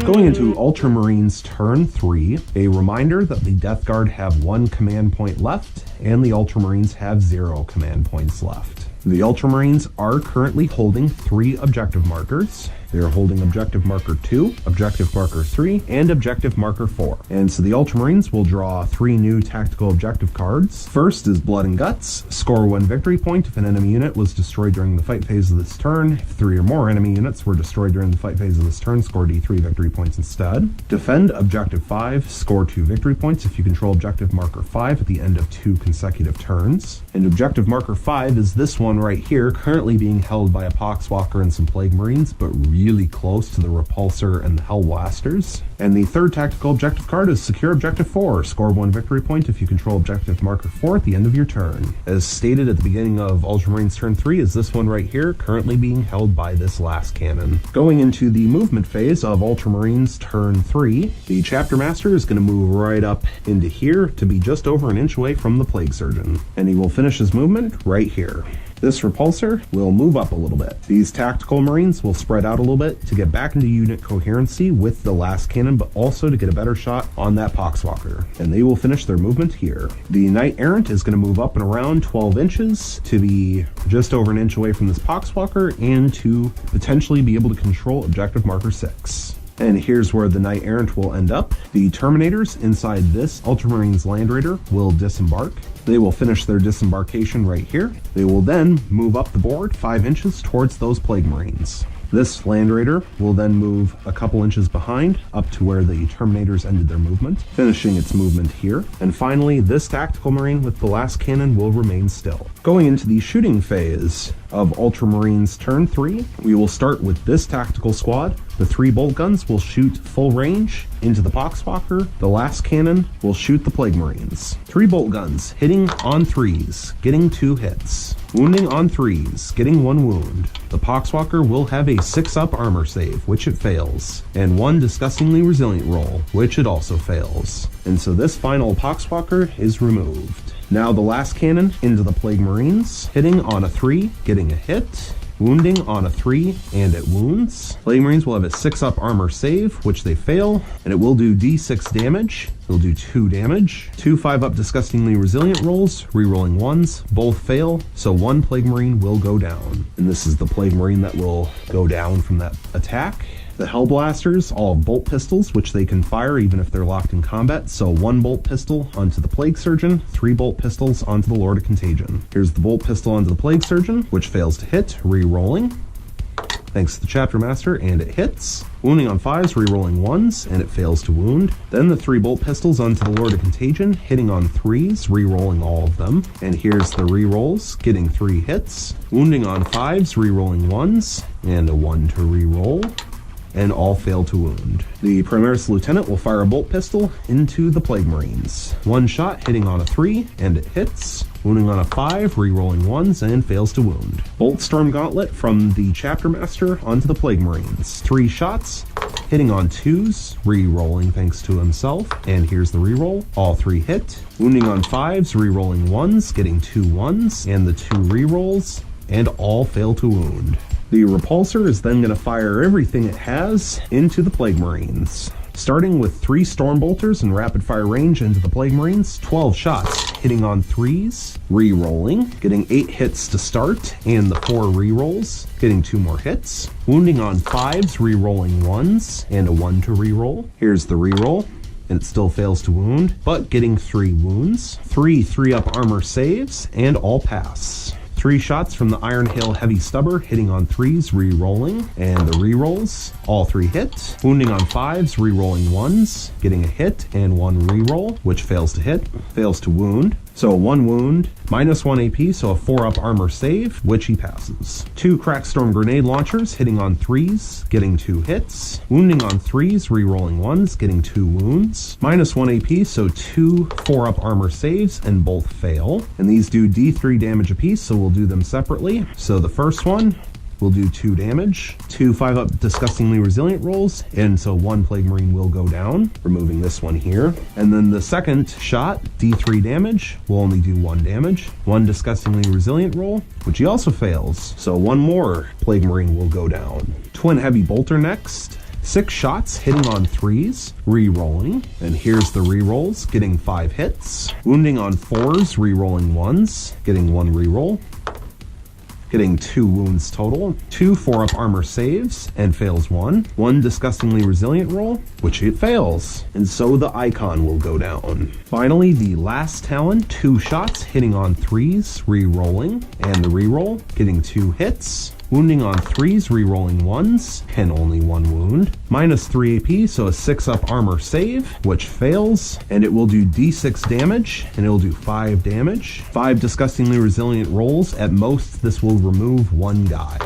Going into Ultramarines turn 3, a reminder that the Death Guard have 1 command point left and the Ultramarines have 0 command points left. The Ultramarines are currently holding 3 objective markers. They are holding objective marker 2, objective marker 3, and objective marker 4. And so the Ultramarines will draw 3 new tactical objective cards. First is Blood and Guts. Score 1 victory point if an enemy unit was destroyed during the fight phase of this turn. If 3 or more enemy units were destroyed during the fight phase of this turn, score D3 victory points instead. Defend objective 5. Score 2 victory points if you control objective marker 5 at the end of 2 consecutive turns. And objective marker 5 is this one right here, currently being held by a Poxwalker and some Plague Marines, but really close to the Repulsor and the Hellblasters. And the third tactical objective card is Secure Objective 4. Score 1 victory point if you control objective marker 4 at the end of your turn. As stated at the beginning of Ultramarines turn 3 is this one right here, currently being held by this last cannon. Going into the movement phase of Ultramarines turn 3, the Chapter Master is going to move right up into here to be just over an inch away from the Plague Surgeon. And he will finish his movement right here. This Repulsor will move up a little bit. These Tactical Marines will spread out a little bit to get back into unit coherency with the last cannon, but also to get a better shot on that Poxwalker. And they will finish their movement here. The Knight Errant is going to move up and around 12 inches to be just over an inch away from this Poxwalker and to potentially be able to control objective marker 6. And here's where the Knight Errant will end up. The Terminators inside this Ultramarines Land Raider will disembark. They will finish their disembarkation right here. They will then move up the board 5 inches towards those Plague Marines. This Land Raider will then move a couple inches behind up to where the Terminators ended their movement, finishing its movement here. And finally, this Tactical Marine with the last cannon will remain still. Going into the shooting phase of Ultramarines turn 3, we will start with this tactical squad. The 3 bolt guns will shoot full range into the Poxwalker. The last cannon will shoot the Plague Marines. 3 bolt guns hitting on 3s, getting 2 hits. Wounding on 3s, getting 1 wound. The Poxwalker will have a 6-up armor save, which it fails, and 1 disgustingly resilient roll, which it also fails. And so this final Poxwalker is removed. Now the last cannon into the Plague Marines, hitting on a 3, getting a hit. Wounding on a 3, and it wounds. Plague Marines will have a 6-up armor save, which they fail, and it will do D6 damage. It'll do 2 damage. 2 5-up disgustingly resilient rolls, re-rolling 1s, both fail, so 1 Plague Marine will go down. And this is the Plague Marine that will go down from that attack. The Hellblasters all have bolt pistols, which they can fire even if they're locked in combat, so 1 bolt pistol onto the Plague Surgeon, 3 bolt pistols onto the Lord of Contagion. Here's the bolt pistol onto the Plague Surgeon, which fails to hit, re-rolling. Thanks to the Chapter Master, and it hits. Wounding on 5s, re-rolling 1s, and it fails to wound. Then the 3 bolt pistols onto the Lord of Contagion, hitting on 3s, re-rolling all of them. And here's the re-rolls, getting 3 hits. Wounding on 5s, re-rolling 1s, and a 1 to re-roll. And all fail to wound. The Primaris Lieutenant will fire a bolt pistol into the Plague Marines. 1 shot hitting on a 3, and it hits. Wounding on a 5, re-rolling 1s, and fails to wound. Bolt Storm Gauntlet from the Chapter Master onto the Plague Marines. 3 shots, hitting on 2s, re-rolling thanks to himself, and here's the re-roll. All 3 hit. Wounding on 5s, re-rolling 1s, getting 2 1s, and the 2 re-rolls, and all fail to wound. The Repulsor is then going to fire everything it has into the Plague Marines. Starting with 3 Stormbolters in rapid fire range into the Plague Marines, 12 shots, hitting on 3s, re-rolling, getting 8 hits to start, and the 4 re-rolls, getting 2 more hits. Wounding on 5s, re-rolling 1s, and a 1 to re-roll. Here's the re-roll. And it still fails to wound, but getting 3 wounds, 3 3-up armor saves, and all pass. 3 shots from the Iron Hail Heavy Stubber, hitting on 3s, re-rolling, and the re-rolls, all 3 hit. Wounding on 5s, re-rolling 1s, getting a hit and 1 re-roll, which fails to hit, fails to wound. So 1 wound, -1 AP, so a 4-up armor save, which he passes. 2 Crackstorm grenade launchers, hitting on 3s, getting 2 hits. Wounding on 3s, re-rolling 1s, getting 2 wounds. -1 AP, so 2 4-up armor saves, and both fail. And these do D3 damage apiece, so we'll do them separately. So the first one, we'll do 2 damage, 2 5-up disgustingly resilient rolls, and so 1 Plague Marine will go down, removing this one here. And then the second shot, D3 damage, will only do 1 damage, 1 disgustingly resilient roll, which he also fails, so 1 more Plague Marine will go down. Twin Heavy Bolter next. 6 shots, hitting on 3s, re-rolling, and here's the re-rolls, getting 5 hits. Wounding on 4s, re-rolling 1s, getting 1 re-roll. Getting 2 wounds total, 2 4-up armor saves, and fails 1. 1 disgustingly resilient roll, which it fails, and so the icon will go down. Finally, the last Talon, 2 shots, hitting on 3s, re-rolling, and the re-roll, getting 2 hits. Wounding on 3s, re-rolling 1s, and only 1 wound. -3 AP, so a 6-up armor save, which fails, and it will do D6 damage, and it'll do 5 damage. 5 disgustingly resilient rolls. At most, this will remove 1 guy.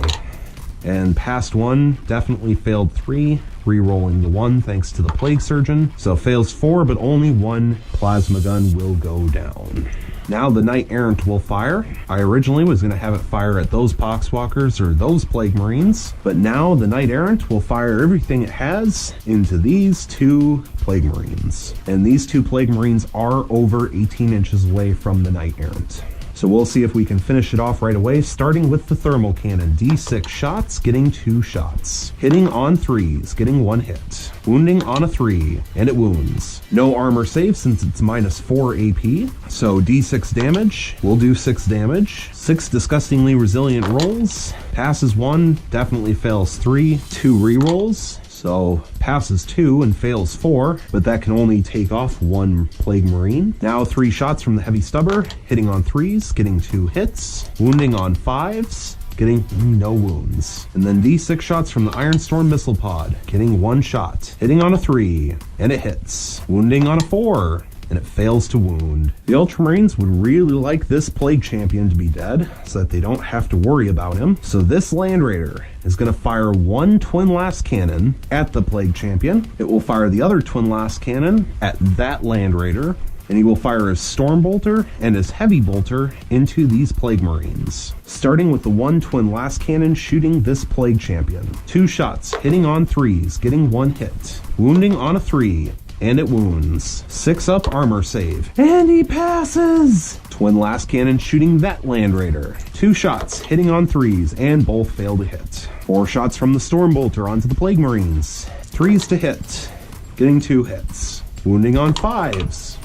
And past 1, definitely failed 3, re-rolling the 1 thanks to the Plague Surgeon. So fails 4, but only 1 plasma gun will go down. Now the Knight Errant will fire. I originally was going to have it fire at those Poxwalkers or those Plague Marines, but now the Knight Errant will fire everything it has into these 2 Plague Marines. And these 2 Plague Marines are over 18 inches away from the Knight Errant. So we'll see if we can finish it off right away, starting with the Thermal Cannon. D6 shots, getting 2 shots. Hitting on 3s, getting 1 hit. Wounding on a 3, and it wounds. No armor save since it's -4 AP. So D6 damage, we'll do 6 damage. 6 disgustingly resilient rolls. Passes 1, definitely fails 3. 2 rerolls. So passes 2 and fails 4, but that can only take off 1 Plague Marine. Now 3 shots from the Heavy Stubber, hitting on 3s, getting 2 hits. Wounding on 5s, getting no wounds. And then D6 shots from the Ironstorm Missile Pod, getting 1 shot. Hitting on a 3, and it hits. Wounding on a 4, and it fails to wound. The Ultramarines would really like this Plague Champion to be dead, so that they don't have to worry about him. So this Land Raider is going to fire 1 Twin Last Cannon at the Plague Champion. It will fire the other Twin Last Cannon at that Land Raider, and he will fire his Storm Bolter and his Heavy Bolter into these Plague Marines. Starting with the 1 Twin Last Cannon shooting this Plague Champion. 2 shots, hitting on 3s, getting 1 hit. Wounding on a 3, and it wounds. 6-up armor save, and he passes! Twin Last Cannon shooting that Land Raider. 2 shots, hitting on 3s, and both fail to hit. 4 shots from the Storm Bolter onto the Plague Marines. 3s to hit, getting 2 hits. Wounding on 5s,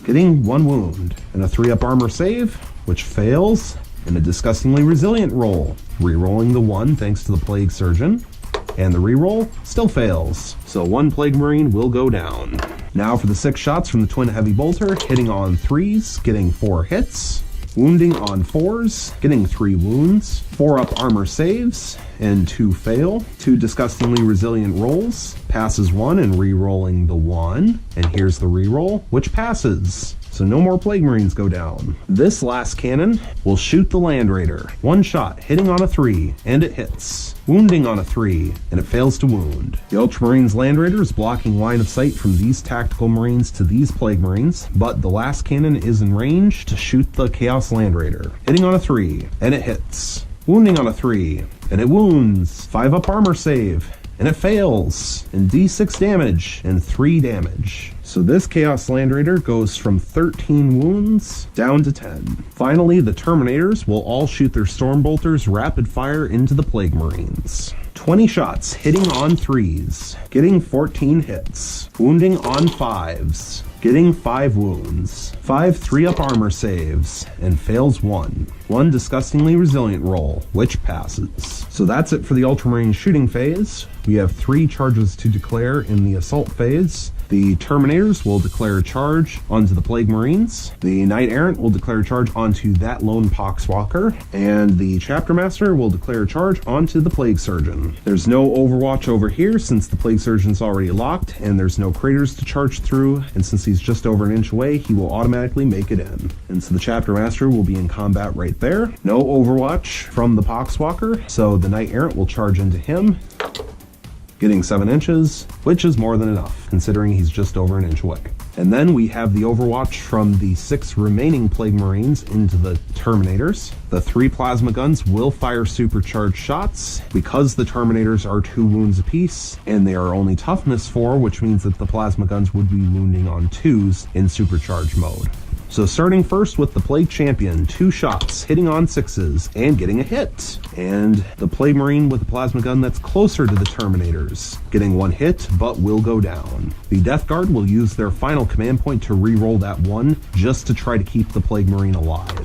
getting 1 wound. And a 3-up armor save, which fails, and a disgustingly resilient roll. Rerolling the 1 thanks to the Plague Surgeon. And the reroll still fails, so 1 Plague Marine will go down. Now for the 6 shots from the Twin Heavy Bolter, hitting on 3s, getting 4 hits. Wounding on 4s, getting 3 wounds. 4-up armor saves, and 2 fail. 2 disgustingly resilient rolls. Passes 1 and re-rolling the 1. And here's the re-roll, which passes. So no more Plague Marines go down. This last cannon will shoot the Land Raider. 1 shot, hitting on a 3, and it hits. Wounding on a 3, and it fails to wound. The Ultramarines Land Raider is blocking line of sight from these Tactical Marines to these Plague Marines, but the last cannon is in range to shoot the Chaos Land Raider. Hitting on a 3, and it hits. Wounding on a 3, and it wounds. 5-up armor save, and it fails. And D6 damage, and 3 damage. So this Chaos Land Raider goes from 13 wounds down to 10. Finally, the Terminators will all shoot their Storm Bolters rapid fire into the Plague Marines. 20 shots, hitting on 3s, getting 14 hits. Wounding on 5s, getting 5 wounds. 5 3-up armor saves, and fails 1. 1 disgustingly resilient roll, which passes. So that's it for the Ultramarine shooting phase. We have 3 charges to declare in the assault phase. The Terminators will declare a charge onto the Plague Marines. The Knight Errant will declare a charge onto that lone Poxwalker. And the Chapter Master will declare a charge onto the Plague Surgeon. There's no Overwatch over here since the Plague Surgeon's already locked, and there's no craters to charge through, and since the he's just over an inch away, he will automatically make it in. And so the Chapter Master will be in combat right there. No overwatch from the Poxwalker, so the Knight Errant will charge into him, getting 7 inches, which is more than enough, considering he's just over an inch away. And then we have the overwatch from the 6 remaining Plague Marines into the Terminators. The 3 plasma guns will fire supercharged shots because the Terminators are 2 wounds apiece, and they are only toughness 4, which means that the plasma guns would be wounding on 2s in supercharged mode. So starting first with the Plague Champion, 2 shots, hitting on 6s, and getting a hit. And the Plague Marine with the plasma gun that's closer to the Terminators, getting 1 hit, but will go down. The Death Guard will use their final command point to re-roll that 1, just to try to keep the Plague Marine alive.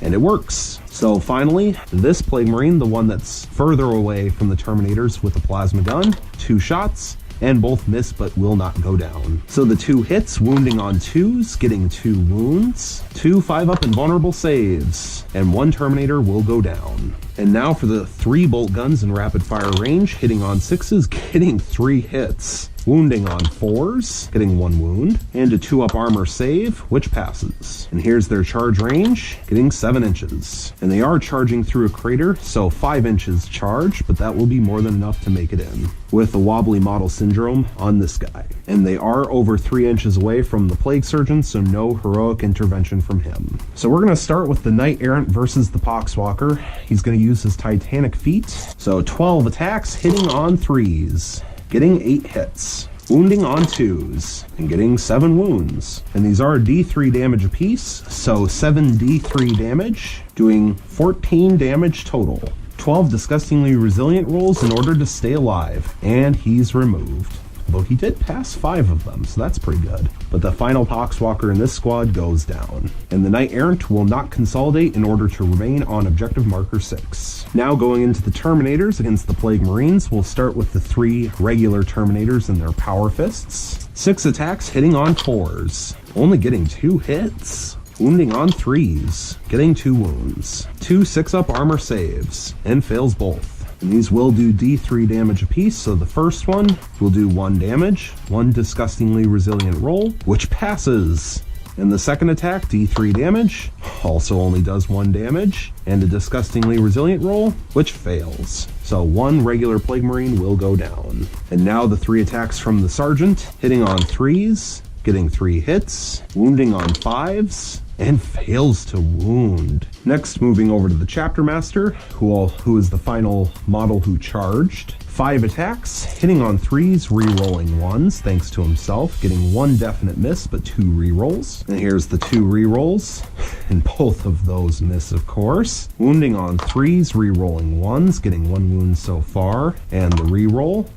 And it works. So finally, this Plague Marine, the one that's further away from the Terminators with the plasma gun, 2 shots, and both miss but will not go down. So the 2 hits, wounding on 2s, getting 2 wounds, 2 5-up invulnerable saves, and 1 Terminator will go down. And now for the 3 bolt guns in rapid fire range, hitting on 6s, getting 3 hits. Wounding on 4s, getting 1 wound, and a 2-up armor save, which passes. And here's their charge range, getting 7 inches. And they are charging through a crater, so 5 inches charge, but that will be more than enough to make it in, with the wobbly model syndrome on this guy. And they are over 3 inches away from the Plague Surgeon, so no heroic intervention from him. So we're going to start with the Knight Errant versus the Poxwalker. He's going to use his Titanic Feat. So 12 attacks, hitting on 3s. Getting 8 hits, wounding on 2s, and getting 7 wounds. And these are D3 damage apiece, so 7 D3 damage, doing 14 damage total. 12 disgustingly resilient rolls in order to stay alive, and he's removed. Although he did pass 5 of them, so that's pretty good. But the final Poxwalker in this squad goes down. And the Knight Errant will not consolidate in order to remain on objective marker 6. Now going into the Terminators against the Plague Marines, we'll start with the 3 regular Terminators and their Power Fists. 6 attacks, hitting on 4s. Only getting 2 hits. Wounding on 3s. Getting 2 wounds. 2 6-up armor saves. And fails both. And these will do D3 damage apiece, so the first one will do 1 damage, 1 disgustingly resilient roll, which passes. And the second attack, D3 damage, also only does 1 damage, and a disgustingly resilient roll, which fails. So 1 regular Plague Marine will go down. And now the 3 attacks from the Sergeant, hitting on 3s, getting 3 hits, wounding on 5s, and fails to wound. Next, moving over to the Chapter Master, who is the final model who charged. 5 attacks, hitting on 3s, re-rolling 1s, thanks to himself, getting 1 definite miss, but 2 re-rolls. And here's the 2 re-rolls, and both of those miss, of course. Wounding on 3s, re-rolling 1s, getting 1 wound so far, and the re-roll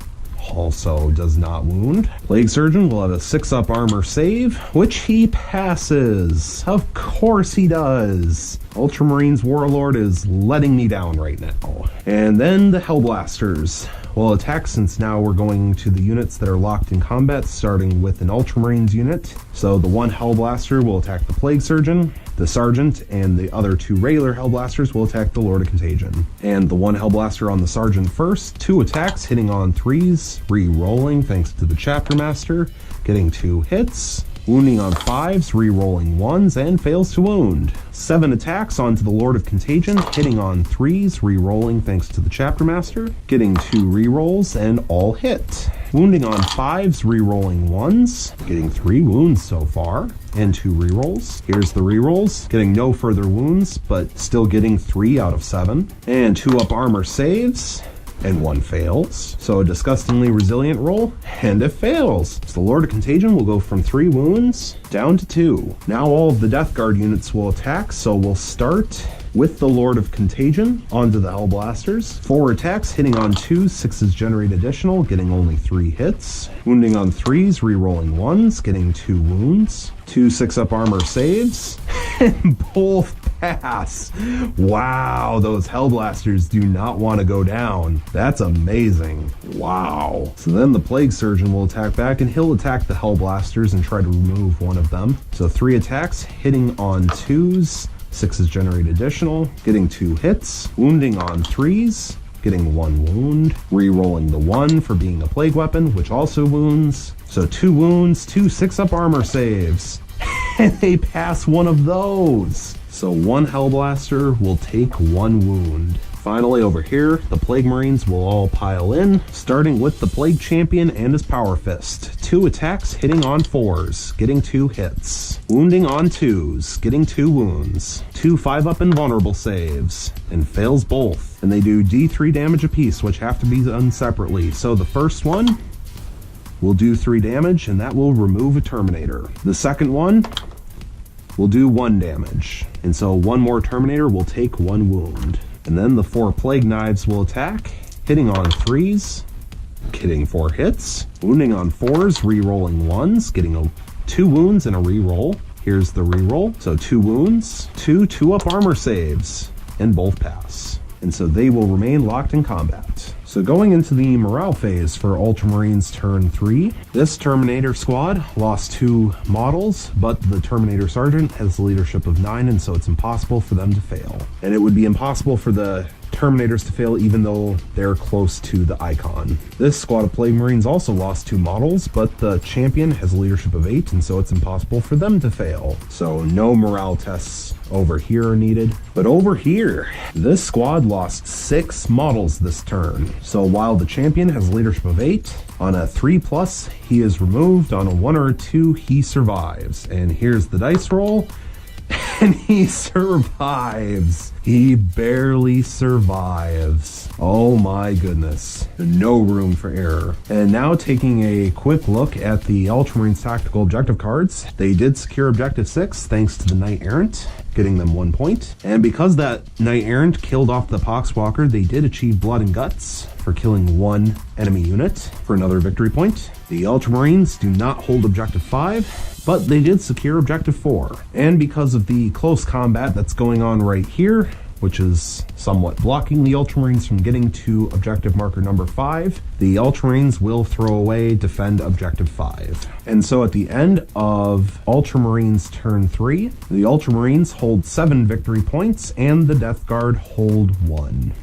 also does not wound. Plague Surgeon will have a 6-up armor save, which he passes. Of course he does. Ultramarines Warlord is letting me down right now. And then the Hellblasters will attack, since now we're going to the units that are locked in combat, starting with an Ultramarines unit. So the 1 Hellblaster will attack the Plague Surgeon. The Sergeant and the other 2 regular Hellblasters will attack the Lord of Contagion. And the 1 Hellblaster on the Sergeant first, 2 attacks, hitting on 3s, re-rolling thanks to the Chapter Master, getting 2 hits, wounding on 5s, re-rolling 1s, and fails to wound. 7 attacks onto the Lord of Contagion, hitting on 3s, re-rolling thanks to the Chapter Master, getting 2 re-rolls, and all hit. Wounding on 5s, re-rolling 1s, getting 3 wounds so far, and 2 re-rolls. Here's the re-rolls, getting no further wounds, but still getting 3 out of 7. And 2-up armor saves, and 1 fails. So a disgustingly resilient roll, and it fails. So the Lord of Contagion will go from 3 wounds down to 2. Now all of the Death Guard units will attack, so we'll start with the Lord of Contagion onto the Hellblasters. 4 attacks, hitting on 2s, 6s generate additional, getting only 3 hits. Wounding on 3s, re-rolling 1s, getting 2 wounds. 2 6-up armor saves, and both pass. Wow, those Hellblasters do not want to go down. That's amazing. Wow. So then the Plague Surgeon will attack back, and he'll attack the Hellblasters and try to remove one of them. So 3 attacks, hitting on 2s, 6s generate additional, getting 2 hits, wounding on 3s, getting 1 wound, re-rolling the 1 for being a plague weapon, which also wounds. So 2 wounds, 2 6-up armor saves, and they pass one of those. So 1 Hellblaster will take 1 wound. Finally, over here, the Plague Marines will all pile in, starting with the Plague Champion and his Power Fist. 2 attacks hitting on 4s, getting 2 hits. Wounding on 2s, getting 2 wounds. 2 5-up invulnerable saves, and fails both. And they do D3 damage apiece, which have to be done separately. So the first one will do 3 damage, and that will remove a Terminator. The second one will do 1 damage, and so 1 more Terminator will take 1 wound. And then the 4 Plague Knives will attack, hitting on 3s, getting 4 hits, wounding on 4s, re-rolling 1s, getting 2 wounds and a re-roll. Here's the re-roll, so 2 wounds, 2 2-up armor saves, and both pass. And so they will remain locked in combat. So going into the morale phase for Ultramarines turn 3, this Terminator squad lost 2 models, but the Terminator Sergeant has the leadership of 9, and so it's impossible for them to fail. And it would be impossible for the Terminators to fail even though they're close to the icon. This squad of Plague Marines also lost 2 models, but the Champion has a leadership of 8, and so it's impossible for them to fail. So no morale tests over here are needed. But over here, this squad lost 6 models this turn. So while the Champion has a leadership of 8, on a 3+, he is removed. On a 1 or a 2, he survives. And here's the dice roll. And he survives. He barely survives. Oh my goodness. No room for error. And now taking a quick look at the Ultramarines tactical objective cards. They did secure objective 6 thanks to the Knight Errant, getting them 1 point. And because that Knight Errant killed off the Poxwalker, they did achieve Blood and Guts for killing 1 enemy unit for another victory point. The Ultramarines do not hold objective 5, but they did secure objective 4. And because of the close combat that's going on right here, which is somewhat blocking the Ultramarines from getting to objective marker number 5, the Ultramarines will throw away defend objective 5. And so at the end of Ultramarines turn 3, the Ultramarines hold 7 victory points and the Death Guard hold 1.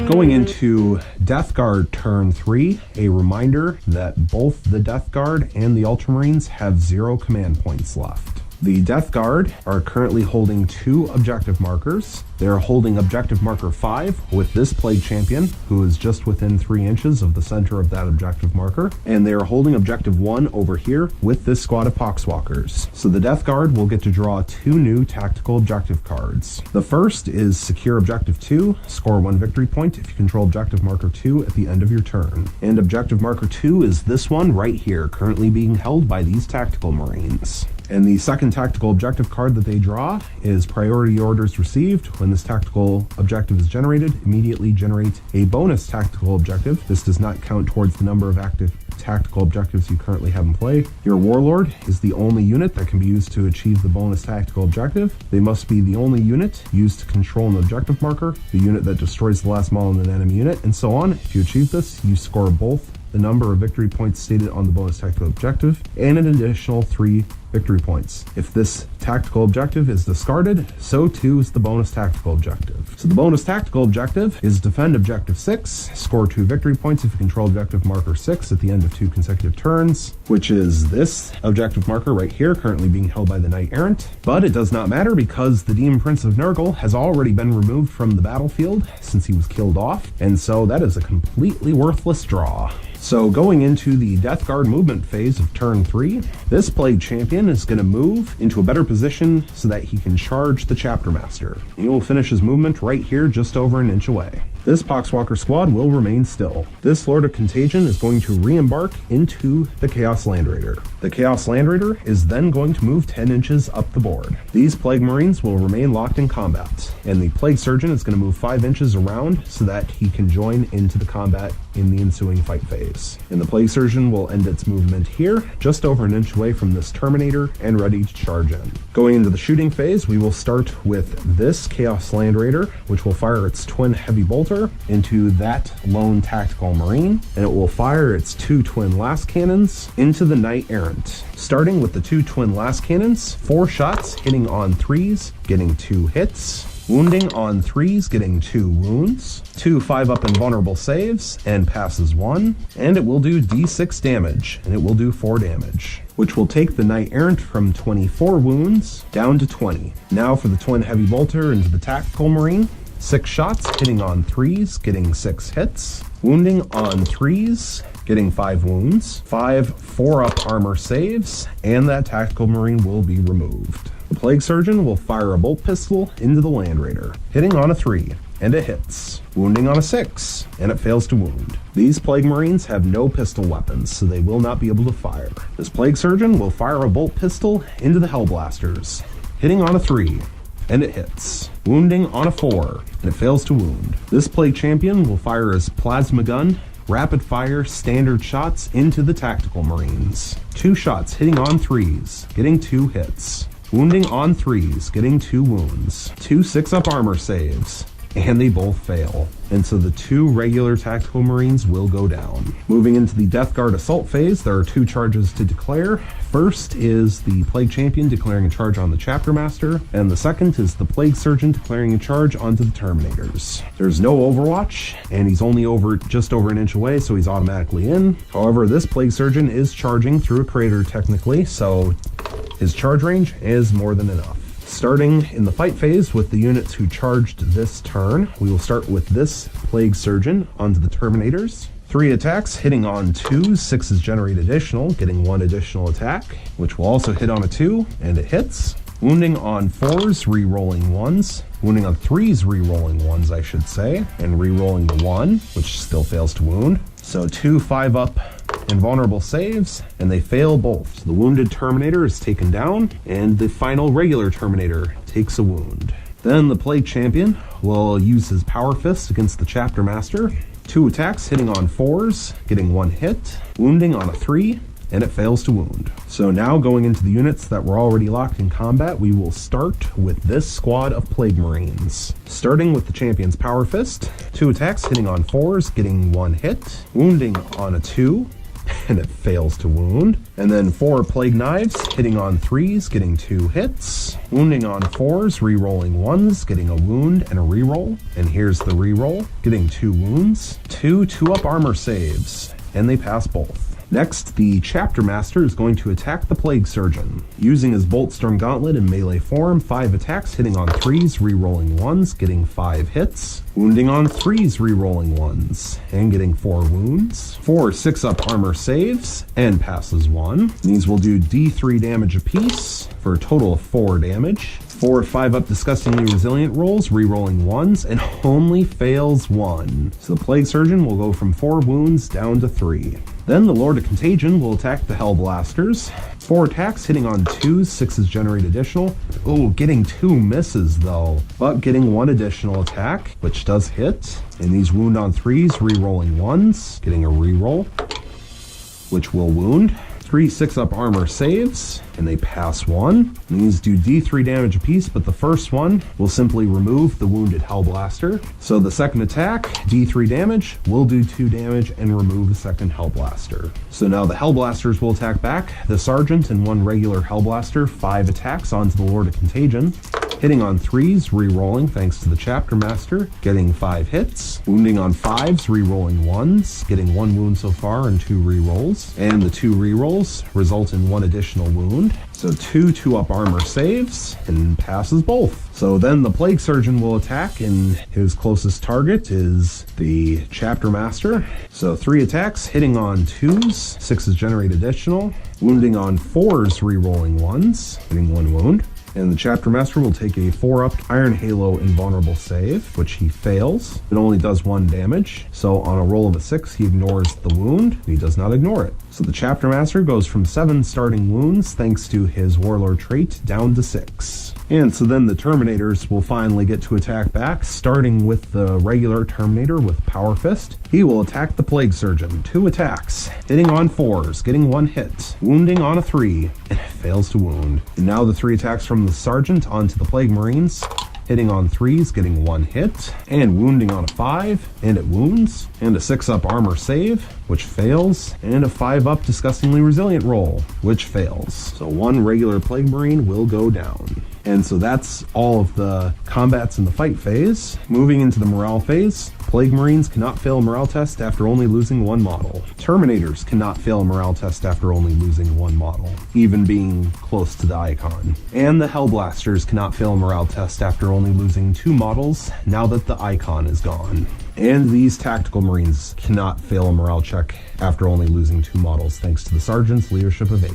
Going into Death Guard turn 3, a reminder that both the Death Guard and the Ultramarines have 0 command points left. The Death Guard are currently holding 2 objective markers. They're holding objective marker 5 with this Plague Champion, who is just within 3 inches of the center of that objective marker. And they're holding objective 1 over here with this squad of Poxwalkers. So the Death Guard will get to draw 2 new tactical objective cards. The first is secure objective 2, score 1 victory point if you control objective marker 2 at the end of your turn. And objective marker 2 is this one right here, currently being held by these tactical Marines. And the second tactical objective card that they draw is priority orders received. When this tactical objective is generated, immediately generate a bonus tactical objective. This does not count towards the number of active tactical objectives you currently have in play. Your Warlord is the only unit that can be used to achieve the bonus tactical objective. They must be the only unit used to control an objective marker, the unit that destroys the last model in an enemy unit, and so on. If you achieve this, you score both the number of victory points stated on the bonus tactical objective and an additional 3 victory points. If this tactical objective is discarded, so too is the bonus tactical objective. So the bonus tactical objective is defend objective 6, score 2 victory points if you control objective marker 6 at the end of 2 consecutive turns, which is this objective marker right here, currently being held by the Knight Errant. But it does not matter because the Demon Prince of Nurgle has already been removed from the battlefield since he was killed off, and so that is a completely worthless draw. So going into the Death Guard movement phase of turn 3, this Plague Champion is going to move into a better position so that he can charge the Chapter Master. He will finish his movement right here just over an inch away. This Poxwalker squad will remain still. This Lord of Contagion is going to re-embark into the Chaos Land Raider. The Chaos Land Raider is then going to move 10 inches up the board. These Plague Marines will remain locked in combat, and the Plague Surgeon is going to move 5 inches around so that he can join into the combat in the ensuing fight phase. And the Plague Surgeon will end its movement here, just over an inch away from this Terminator, and ready to charge in. Going into the shooting phase, we will start with this Chaos Land Raider, which will fire its twin heavy bolter into that lone tactical Marine, and it will fire its 2 twin last cannons into the Knight Errant. Starting with the 2 twin last cannons, 4 shots hitting on 3s, getting 2 hits. Wounding on 3s, getting 2 wounds. 2 5-up invulnerable saves, and passes 1. And it will do d6 damage, and it will do 4 damage, which will take the Knight Errant from 24 wounds down to 20. Now for the Twin Heavy Bolter into the Tactical Marine. 6 shots, hitting on 3s, getting 6 hits. Wounding on 3s, getting 5 wounds. 5 4-up armor saves, and that Tactical Marine will be removed. The Plague Surgeon will fire a bolt pistol into the Land Raider, hitting on a 3, and it hits. Wounding on a 6, and it fails to wound. These Plague Marines have no pistol weapons, so they will not be able to fire. This Plague Surgeon will fire a bolt pistol into the Hellblasters, hitting on a 3, and it hits. Wounding on a 4, and it fails to wound. This Plague Champion will fire his Plasma Gun, rapid fire standard shots into the Tactical Marines. 2 shots hitting on 3s, getting 2 hits. Wounding on 3s, getting 2 wounds. 2 6-up armor saves, and they both fail. And so the 2 regular Tactical Marines will go down. Moving into the Death Guard Assault phase, there are 2 charges to declare. First is the Plague Champion declaring a charge on the Chapter Master, and the second is the Plague Surgeon declaring a charge onto the Terminators. There's no Overwatch, and he's only just over an inch away, so he's automatically in. However, this Plague Surgeon is charging through a crater technically, so his charge range is more than enough. Starting in the fight phase with the units who charged this turn, we will start with this Plague Surgeon onto the Terminators. 3 attacks, hitting on 2s, 6s generate additional, getting 1 additional attack, which will also hit on a 2, and it hits. Wounding on 4s, re-rolling 1s. Wounding on 3s, re-rolling 1s, I should say, and re-rolling the 1, which still fails to wound. So 2 5-up invulnerable saves, and they fail both. The wounded Terminator is taken down, and the final regular Terminator takes a wound. Then the Plague Champion will use his Power Fist against the Chapter Master. 2 attacks, hitting on 4s, getting 1 hit, wounding on a 3, and it fails to wound. So now going into the units that were already locked in combat, we will start with this squad of Plague Marines. Starting with the Champion's Power Fist. 2 attacks, hitting on 4s, getting 1 hit, wounding on a 2, and it fails to wound. And then 4 Plague Knives, hitting on 3s, getting 2 hits, wounding on 4s, re-rolling 1s, getting a wound and a re-roll. And here's the re-roll, getting 2 wounds. 2 2-up armor saves, and they pass both. Next, the Chapter Master is going to attack the Plague Surgeon. Using his Boltstorm Gauntlet in melee form, 5 attacks, hitting on 3s, re-rolling 1s, getting 5 hits, wounding on 3s, re-rolling 1s, and getting 4 wounds. 4 6-up armor saves, and passes 1. These will do d3 damage apiece, for a total of 4 damage. 4 5-up Disgustingly Resilient rolls, re-rolling 1s, and only fails 1. So the Plague Surgeon will go from 4 wounds down to 3. Then the Lord of Contagion will attack the Hellblasters. 4 attacks, hitting on 2s, 6s generate additional. Oh, getting 2 misses though, but getting 1 additional attack, which does hit. And these wound on 3s, re-rolling 1s, getting a re-roll, which will wound. 3 6-up armor saves, and they pass 1. These do d3 damage apiece, but the first one will simply remove the wounded Hellblaster. So the second attack, d3 damage, will do 2 damage and remove the second Hellblaster. So now the Hellblasters will attack back. The Sergeant and 1 regular Hellblaster, 5 attacks onto the Lord of Contagion. Hitting on 3s, re-rolling thanks to the Chapter Master, getting 5 hits. Wounding on 5s, re-rolling 1s, getting 1 wound so far and 2 re-rolls. And the 2 re-rolls result in 1 additional wound. So 2 2-up armor saves, and passes both. So then the Plague Surgeon will attack, and his closest target is the Chapter Master. So 3 attacks, hitting on 2s, 6s generate additional. Wounding on 4s, re-rolling 1s, getting 1 wound. And the Chapter Master will take a 4-up Iron Halo invulnerable save, which he fails. It only does 1 damage, so on a roll of a 6, he ignores the wound. He does not ignore it. So the Chapter Master goes from 7 starting wounds, thanks to his Warlord trait, down to 6. And so then the Terminators will finally get to attack back, starting with the regular Terminator with Power Fist. He will attack the Plague Surgeon. 2 attacks, hitting on 4s, getting 1 hit, wounding on a 3, and fails to wound. And now the 3 attacks from the Sergeant onto the Plague Marines. Hitting on 3s, getting 1 hit, and wounding on a 5, and it wounds, and a 6-up armor save, which fails, and a 5-up Disgustingly Resilient roll, which fails. So 1 regular Plague Marine will go down. And so that's all of the combats in the fight phase. Moving into the morale phase, Plague Marines cannot fail a morale test after only losing one model. Terminators cannot fail a morale test after only losing one model, even being close to the icon. And the Hellblasters cannot fail a morale test after only losing 2 models, now that the icon is gone. And these Tactical Marines cannot fail a morale check after only losing 2 models, thanks to the Sergeant's leadership of 8.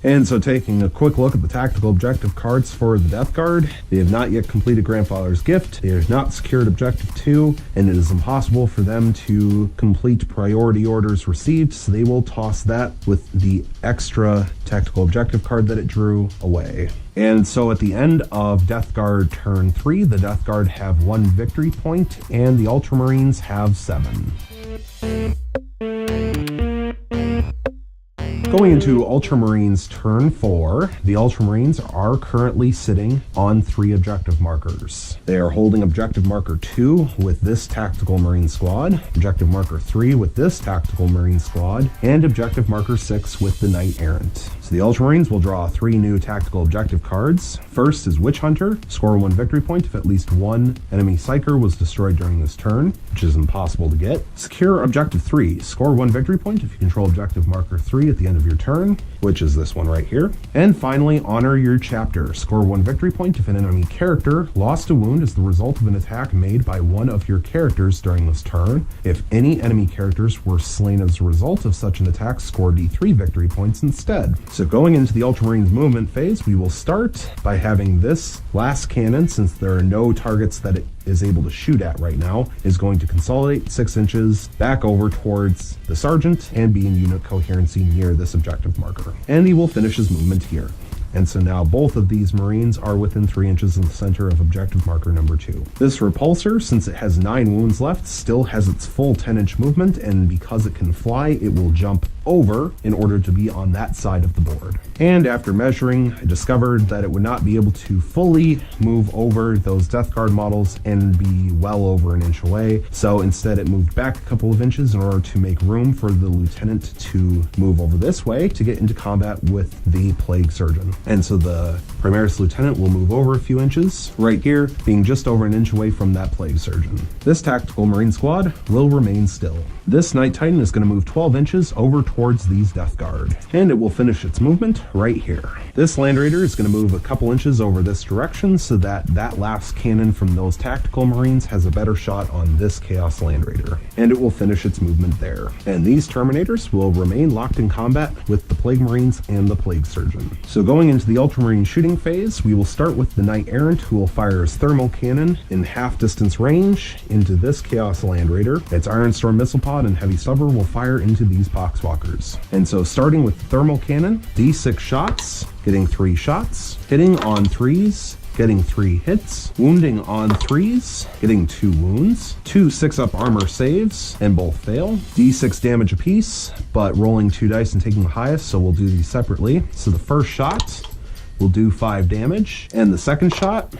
And so taking a quick look at the tactical objective cards for the Death Guard, they have not yet completed Grandfather's Gift, they have not secured Objective 2, and it is impossible for them to complete priority orders received, so they will toss that with the extra tactical objective card that it drew away. And so at the end of Death Guard turn 3, the Death Guard have 1 victory point, and the Ultramarines have 7. Going into Ultramarines turn 4, the Ultramarines are currently sitting on 3 objective markers. They are holding objective marker 2 with this Tactical Marine squad, objective marker 3 with this Tactical Marine squad, and objective marker 6 with the Knight Errant. So the Ultramarines will draw 3 new tactical objective cards. First is Witch Hunter, score 1 victory point if at least 1 enemy Psyker was destroyed during this turn, which is impossible to get. Secure Objective 3, score 1 victory point if you control objective marker 3 at the end of your turn, which is this one right here. And finally, Honor Your Chapter, score 1 victory point if an enemy character lost a wound as the result of an attack made by one of your characters during this turn. If any enemy characters were slain as a result of such an attack, score D3 victory points instead. So going into the Ultramarines movement phase, we will start by having this last cannon, since there are no targets that it is able to shoot at right now, is going to consolidate 6 inches back over towards the Sergeant and be in unit coherency near this objective marker. And he will finish his movement here. And so now both of these Marines are within 3 inches of the center of objective marker number 2. This Repulsor, since it has 9 wounds left, still has its full 10-inch movement, and because it can fly, it will jump over in order to be on that side of the board. And after measuring, I discovered that it would not be able to fully move over those Death Guard models and be well over an inch away, so instead it moved back a couple of inches in order to make room for the Lieutenant to move over this way to get into combat with the Plague Surgeon. And so the Primaris Lieutenant will move over a few inches, right here, being just over an inch away from that Plague Surgeon. This Tactical Marine squad will remain still. This Knight Titan is going to move 12 inches over towards these Death Guard, and it will finish its movement right here. This Land Raider is going to move a couple inches over this direction so that that last cannon from those Tactical Marines has a better shot on this Chaos Land Raider, and it will finish its movement there. And these Terminators will remain locked in combat with the Plague Marines and the Plague Surgeon. So going into the Ultramarine shooting phase, we will start with the Knight Errant, who will fire his thermal cannon in half-distance range into this Chaos Land Raider. Its Iron Storm Missile Pod and Heavy Stubber will fire into these Poxwalkers. And so starting with the thermal cannon, D6 shots, getting 3 shots, hitting on 3s, getting 3 hits, wounding on 3s, getting 2 wounds, 2 6-up armor saves, and both fail. D6 damage apiece, but rolling 2 dice and taking the highest, so we'll do these separately. So the first shot will do 5 damage, and the second shot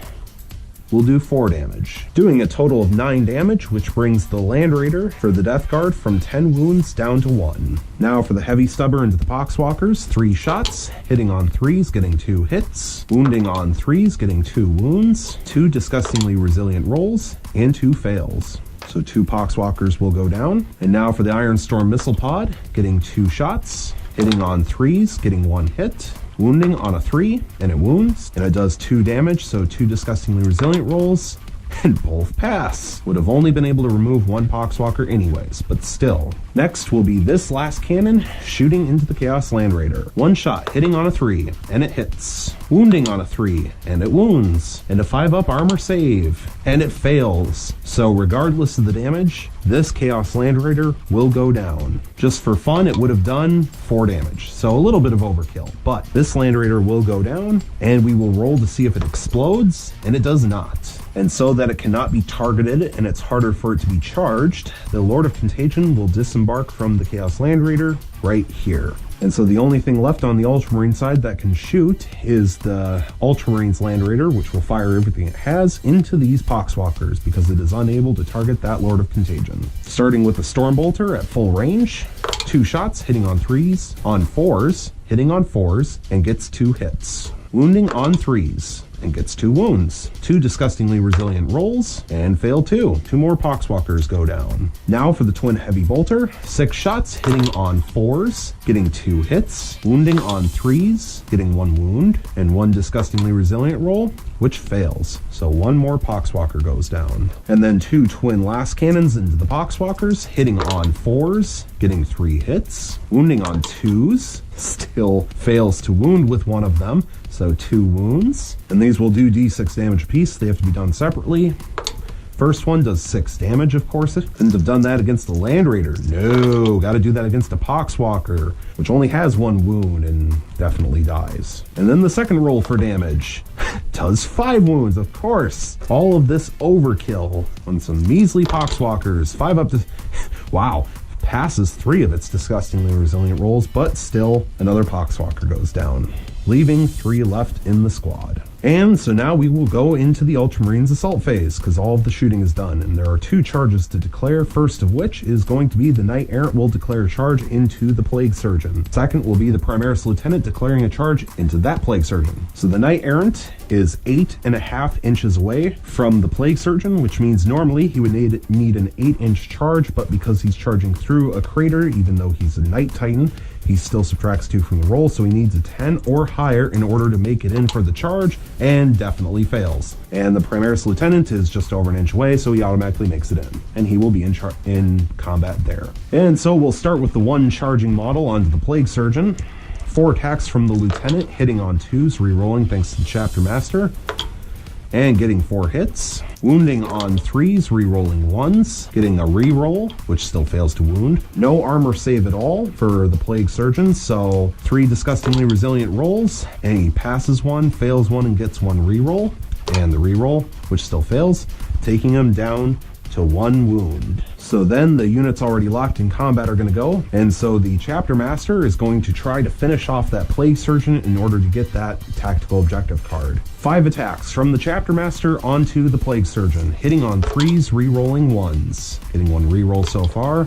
will do 4 damage, doing a total of 9 damage, which brings the Land Raider for the Death Guard from 10 wounds down to 1. Now for the Heavy Stubber into the Poxwalkers, 3 shots, hitting on 3s, getting 2 hits, wounding on 3s, getting 2 wounds, 2 disgustingly resilient rolls, and 2 fails. So 2 Poxwalkers will go down. And now for the Iron Storm Missile Pod, getting 2 shots, hitting on 3s, getting 1 hit, wounding on a 3, and it wounds, and it does 2 damage, so 2 disgustingly resilient rolls, and both pass. Would have only been able to remove 1 Poxwalker anyways, but still. Next will be this last cannon, shooting into the Chaos Land Raider. 1 shot, hitting on a 3, and it hits. Wounding on a 3, and it wounds. And a 5-up armor save, and it fails. So regardless of the damage, this Chaos Land Raider will go down. Just for fun, it would have done 4 damage, so a little bit of overkill. But this Land Raider will go down, and we will roll to see if it explodes, and it does not. And so that it cannot be targeted and it's harder for it to be charged, the Lord of Contagion will disembark from the Chaos Land Raider right here. And so the only thing left on the Ultramarine side that can shoot is the Ultramarines Land Raider, which will fire everything it has into these Poxwalkers because it is unable to target that Lord of Contagion. Starting with the Stormbolter at full range, 2 shots, hitting on 3s, on 4s, hitting on 4s, and gets 2 hits. Wounding on 3s, and gets 2 wounds. 2 disgustingly resilient rolls and fail 2. 2 more Poxwalkers go down. Now for the twin heavy bolter. 6 shots hitting on 4s, getting 2 hits, wounding on 3s, getting 1 wound, and 1 disgustingly resilient roll, which fails. So 1 more Poxwalker goes down. And then 2 twin last cannons into the Poxwalkers, hitting on 4s, getting 3 hits, wounding on 2s, still fails to wound with 1 of them, so 2 wounds. And these will do d6 damage apiece. They have to be done separately. First one does 6 damage, of course. It couldn't have done that against the Land Raider. No, gotta do that against a Poxwalker, which only has 1 wound and definitely dies. And then the second roll for damage does 5 wounds, of course. All of this overkill on some measly Poxwalkers. 5 up to... wow. Passes 3 of its disgustingly resilient rolls, but still another Poxwalker goes down, leaving 3 left in the squad. And so now we will go into the Ultramarines assault phase, because all of the shooting is done, and there are 2 charges to declare, first of which is going to be the Knight Errant will declare a charge into the Plague Surgeon. Second will be the Primaris Lieutenant declaring a charge into that Plague Surgeon. So the Knight Errant is 8.5 inches away from the Plague Surgeon, which means normally he would need an 8-inch charge, but because he's charging through a crater, even though he's a Knight Titan, he still subtracts 2 from the roll, so he needs a 10 or higher in order to make it in for the charge, and definitely fails. And the Primaris Lieutenant is just over an inch away, so he automatically makes it in, and he will be in combat there. And so we'll start with the 1 charging model onto the Plague Surgeon. 4 attacks from the Lieutenant, hitting on 2s, re-rolling thanks to the Chapter Master, and getting 4 hits. Wounding on 3s, re-rolling 1s, getting a re-roll, which still fails to wound. No armor save at all for the Plague Surgeon, so 3 disgustingly resilient rolls, and he passes 1, fails 1, and gets 1 re-roll, and the re-roll, which still fails, taking him down to 1 wound. So then the units already locked in combat are going to go, and so the Chapter Master is going to try to finish off that Plague Surgeon in order to get that tactical objective card. 5 attacks from the Chapter Master onto the Plague Surgeon, hitting on 3s, re-rolling 1s, getting 1 re-roll so far,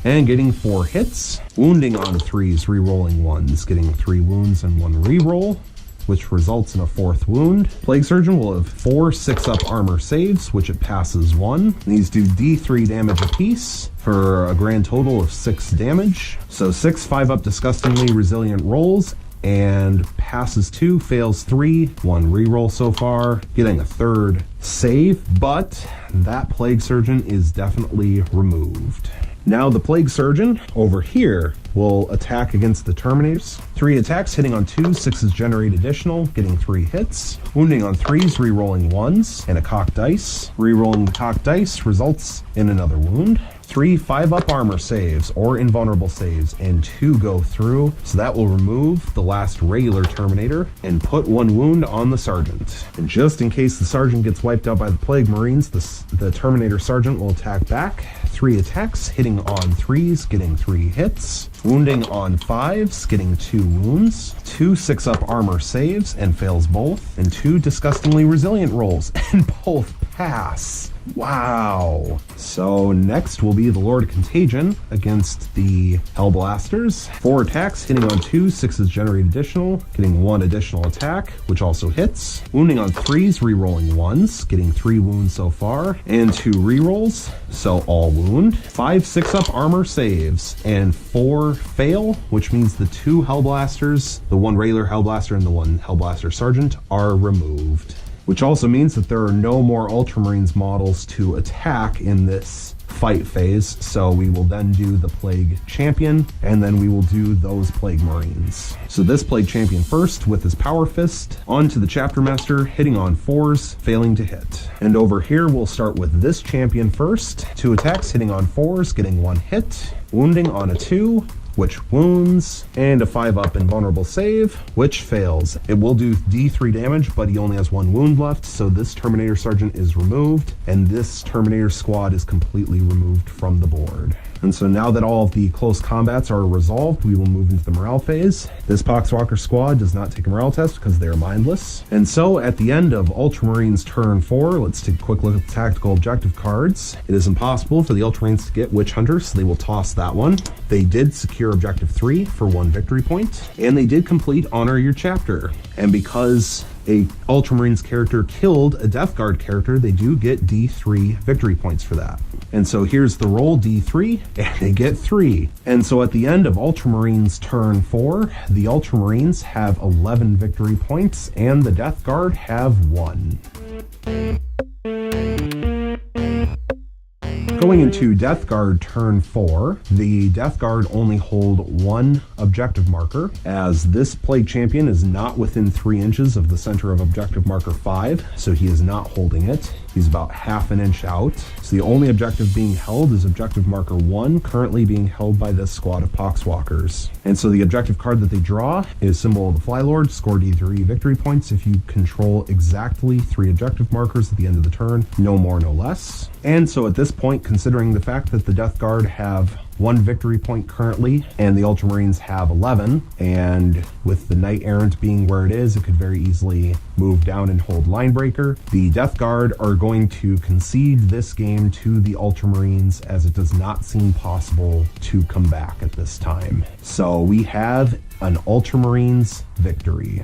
and getting 4 hits. Wounding on 3s, re-rolling 1s, getting 3 wounds and 1 re-roll, which results in a 4th wound. Plague Surgeon will have 4 6-up armor saves, which it passes 1. These do d3 damage apiece for a grand total of 6 damage. So 6 5-up disgustingly resilient rolls, and passes 2, fails 3, 1 reroll so far, getting a 3rd save, but that Plague Surgeon is definitely removed. Now the Plague Surgeon over here will attack against the Terminators. 3 attacks, hitting on 2s, 6s generate additional, getting 3 hits. Wounding on 3s, re-rolling 1s, and a cocked dice. Re-rolling the cocked dice results in another wound. 3 5-up armor saves or invulnerable saves, and 2 go through, so that will remove the last regular Terminator and put 1 wound on the Sergeant. And just in case the Sergeant gets wiped out by the Plague Marines, the Terminator Sergeant will attack back. 3 attacks, hitting on 3s, getting 3 hits. Wounding on 5s, getting 2 wounds. 2 6-up armor saves and fails both, and 2 disgustingly resilient rolls, and both pass. Wow. So next will be the Lord of Contagion against the Hellblasters. 4 attacks, hitting on 2, 6s generate additional, getting 1 additional attack, which also hits. Wounding on 3s, re-rolling 1s, getting 3 wounds so far, and 2 re-rolls, so all wound. 5 6-up armor saves, and 4 fail, which means the 2 Hellblasters, the 1 regular Hellblaster and the 1 Hellblaster Sergeant, are removed. Which also means that there are no more Ultramarines models to attack in this fight phase, so we will then do the Plague Champion, and then we will do those Plague Marines. So this Plague Champion first, with his Power Fist, onto the Chapter Master, hitting on 4s, failing to hit. And over here, we'll start with this Champion first. 2 attacks, hitting on 4s, getting 1 hit, wounding on a 2, which wounds, and a 5-up invulnerable save, which fails. It will do d3 damage, but he only has 1 wound left, so this Terminator Sergeant is removed, and this Terminator squad is completely removed from the board. And so now that all of the close combats are resolved, we will move into the morale phase. This Poxwalker squad does not take a morale test because they are mindless. And so at the end of Ultramarines turn 4, let's take a quick look at the tactical objective cards. It is impossible for the Ultramarines to get Witch Hunter, so they will toss that one. They did secure objective 3 for 1 victory point, and they did complete Honor Your Chapter. And because a Ultramarines character killed a Death Guard character, they do get D3 victory points for that. And so here's the roll, D3, and they get 3. And so at the end of Ultramarines turn 4, the Ultramarines have 11 victory points, and the Death Guard have 1. Going into Death Guard turn 4, the Death Guard only hold 1 objective marker, as this Plague Champion is not within 3 inches of the center of objective marker 5, so he is not holding it. He's about half an inch out. So the only objective being held is objective marker 1, currently being held by this squad of Poxwalkers. And so the objective card that they draw is Symbol of the Flylord, score D3 victory points if you control exactly 3 objective markers at the end of the turn, no more, no less. And so at this point, considering the fact that the Death Guard have 1 victory point currently, and the Ultramarines have 11, and with the Knight Errant being where it is, it could very easily move down and hold Linebreaker. The Death Guard are going to concede this game to the Ultramarines, as it does not seem possible to come back at this time. So we have an Ultramarines victory.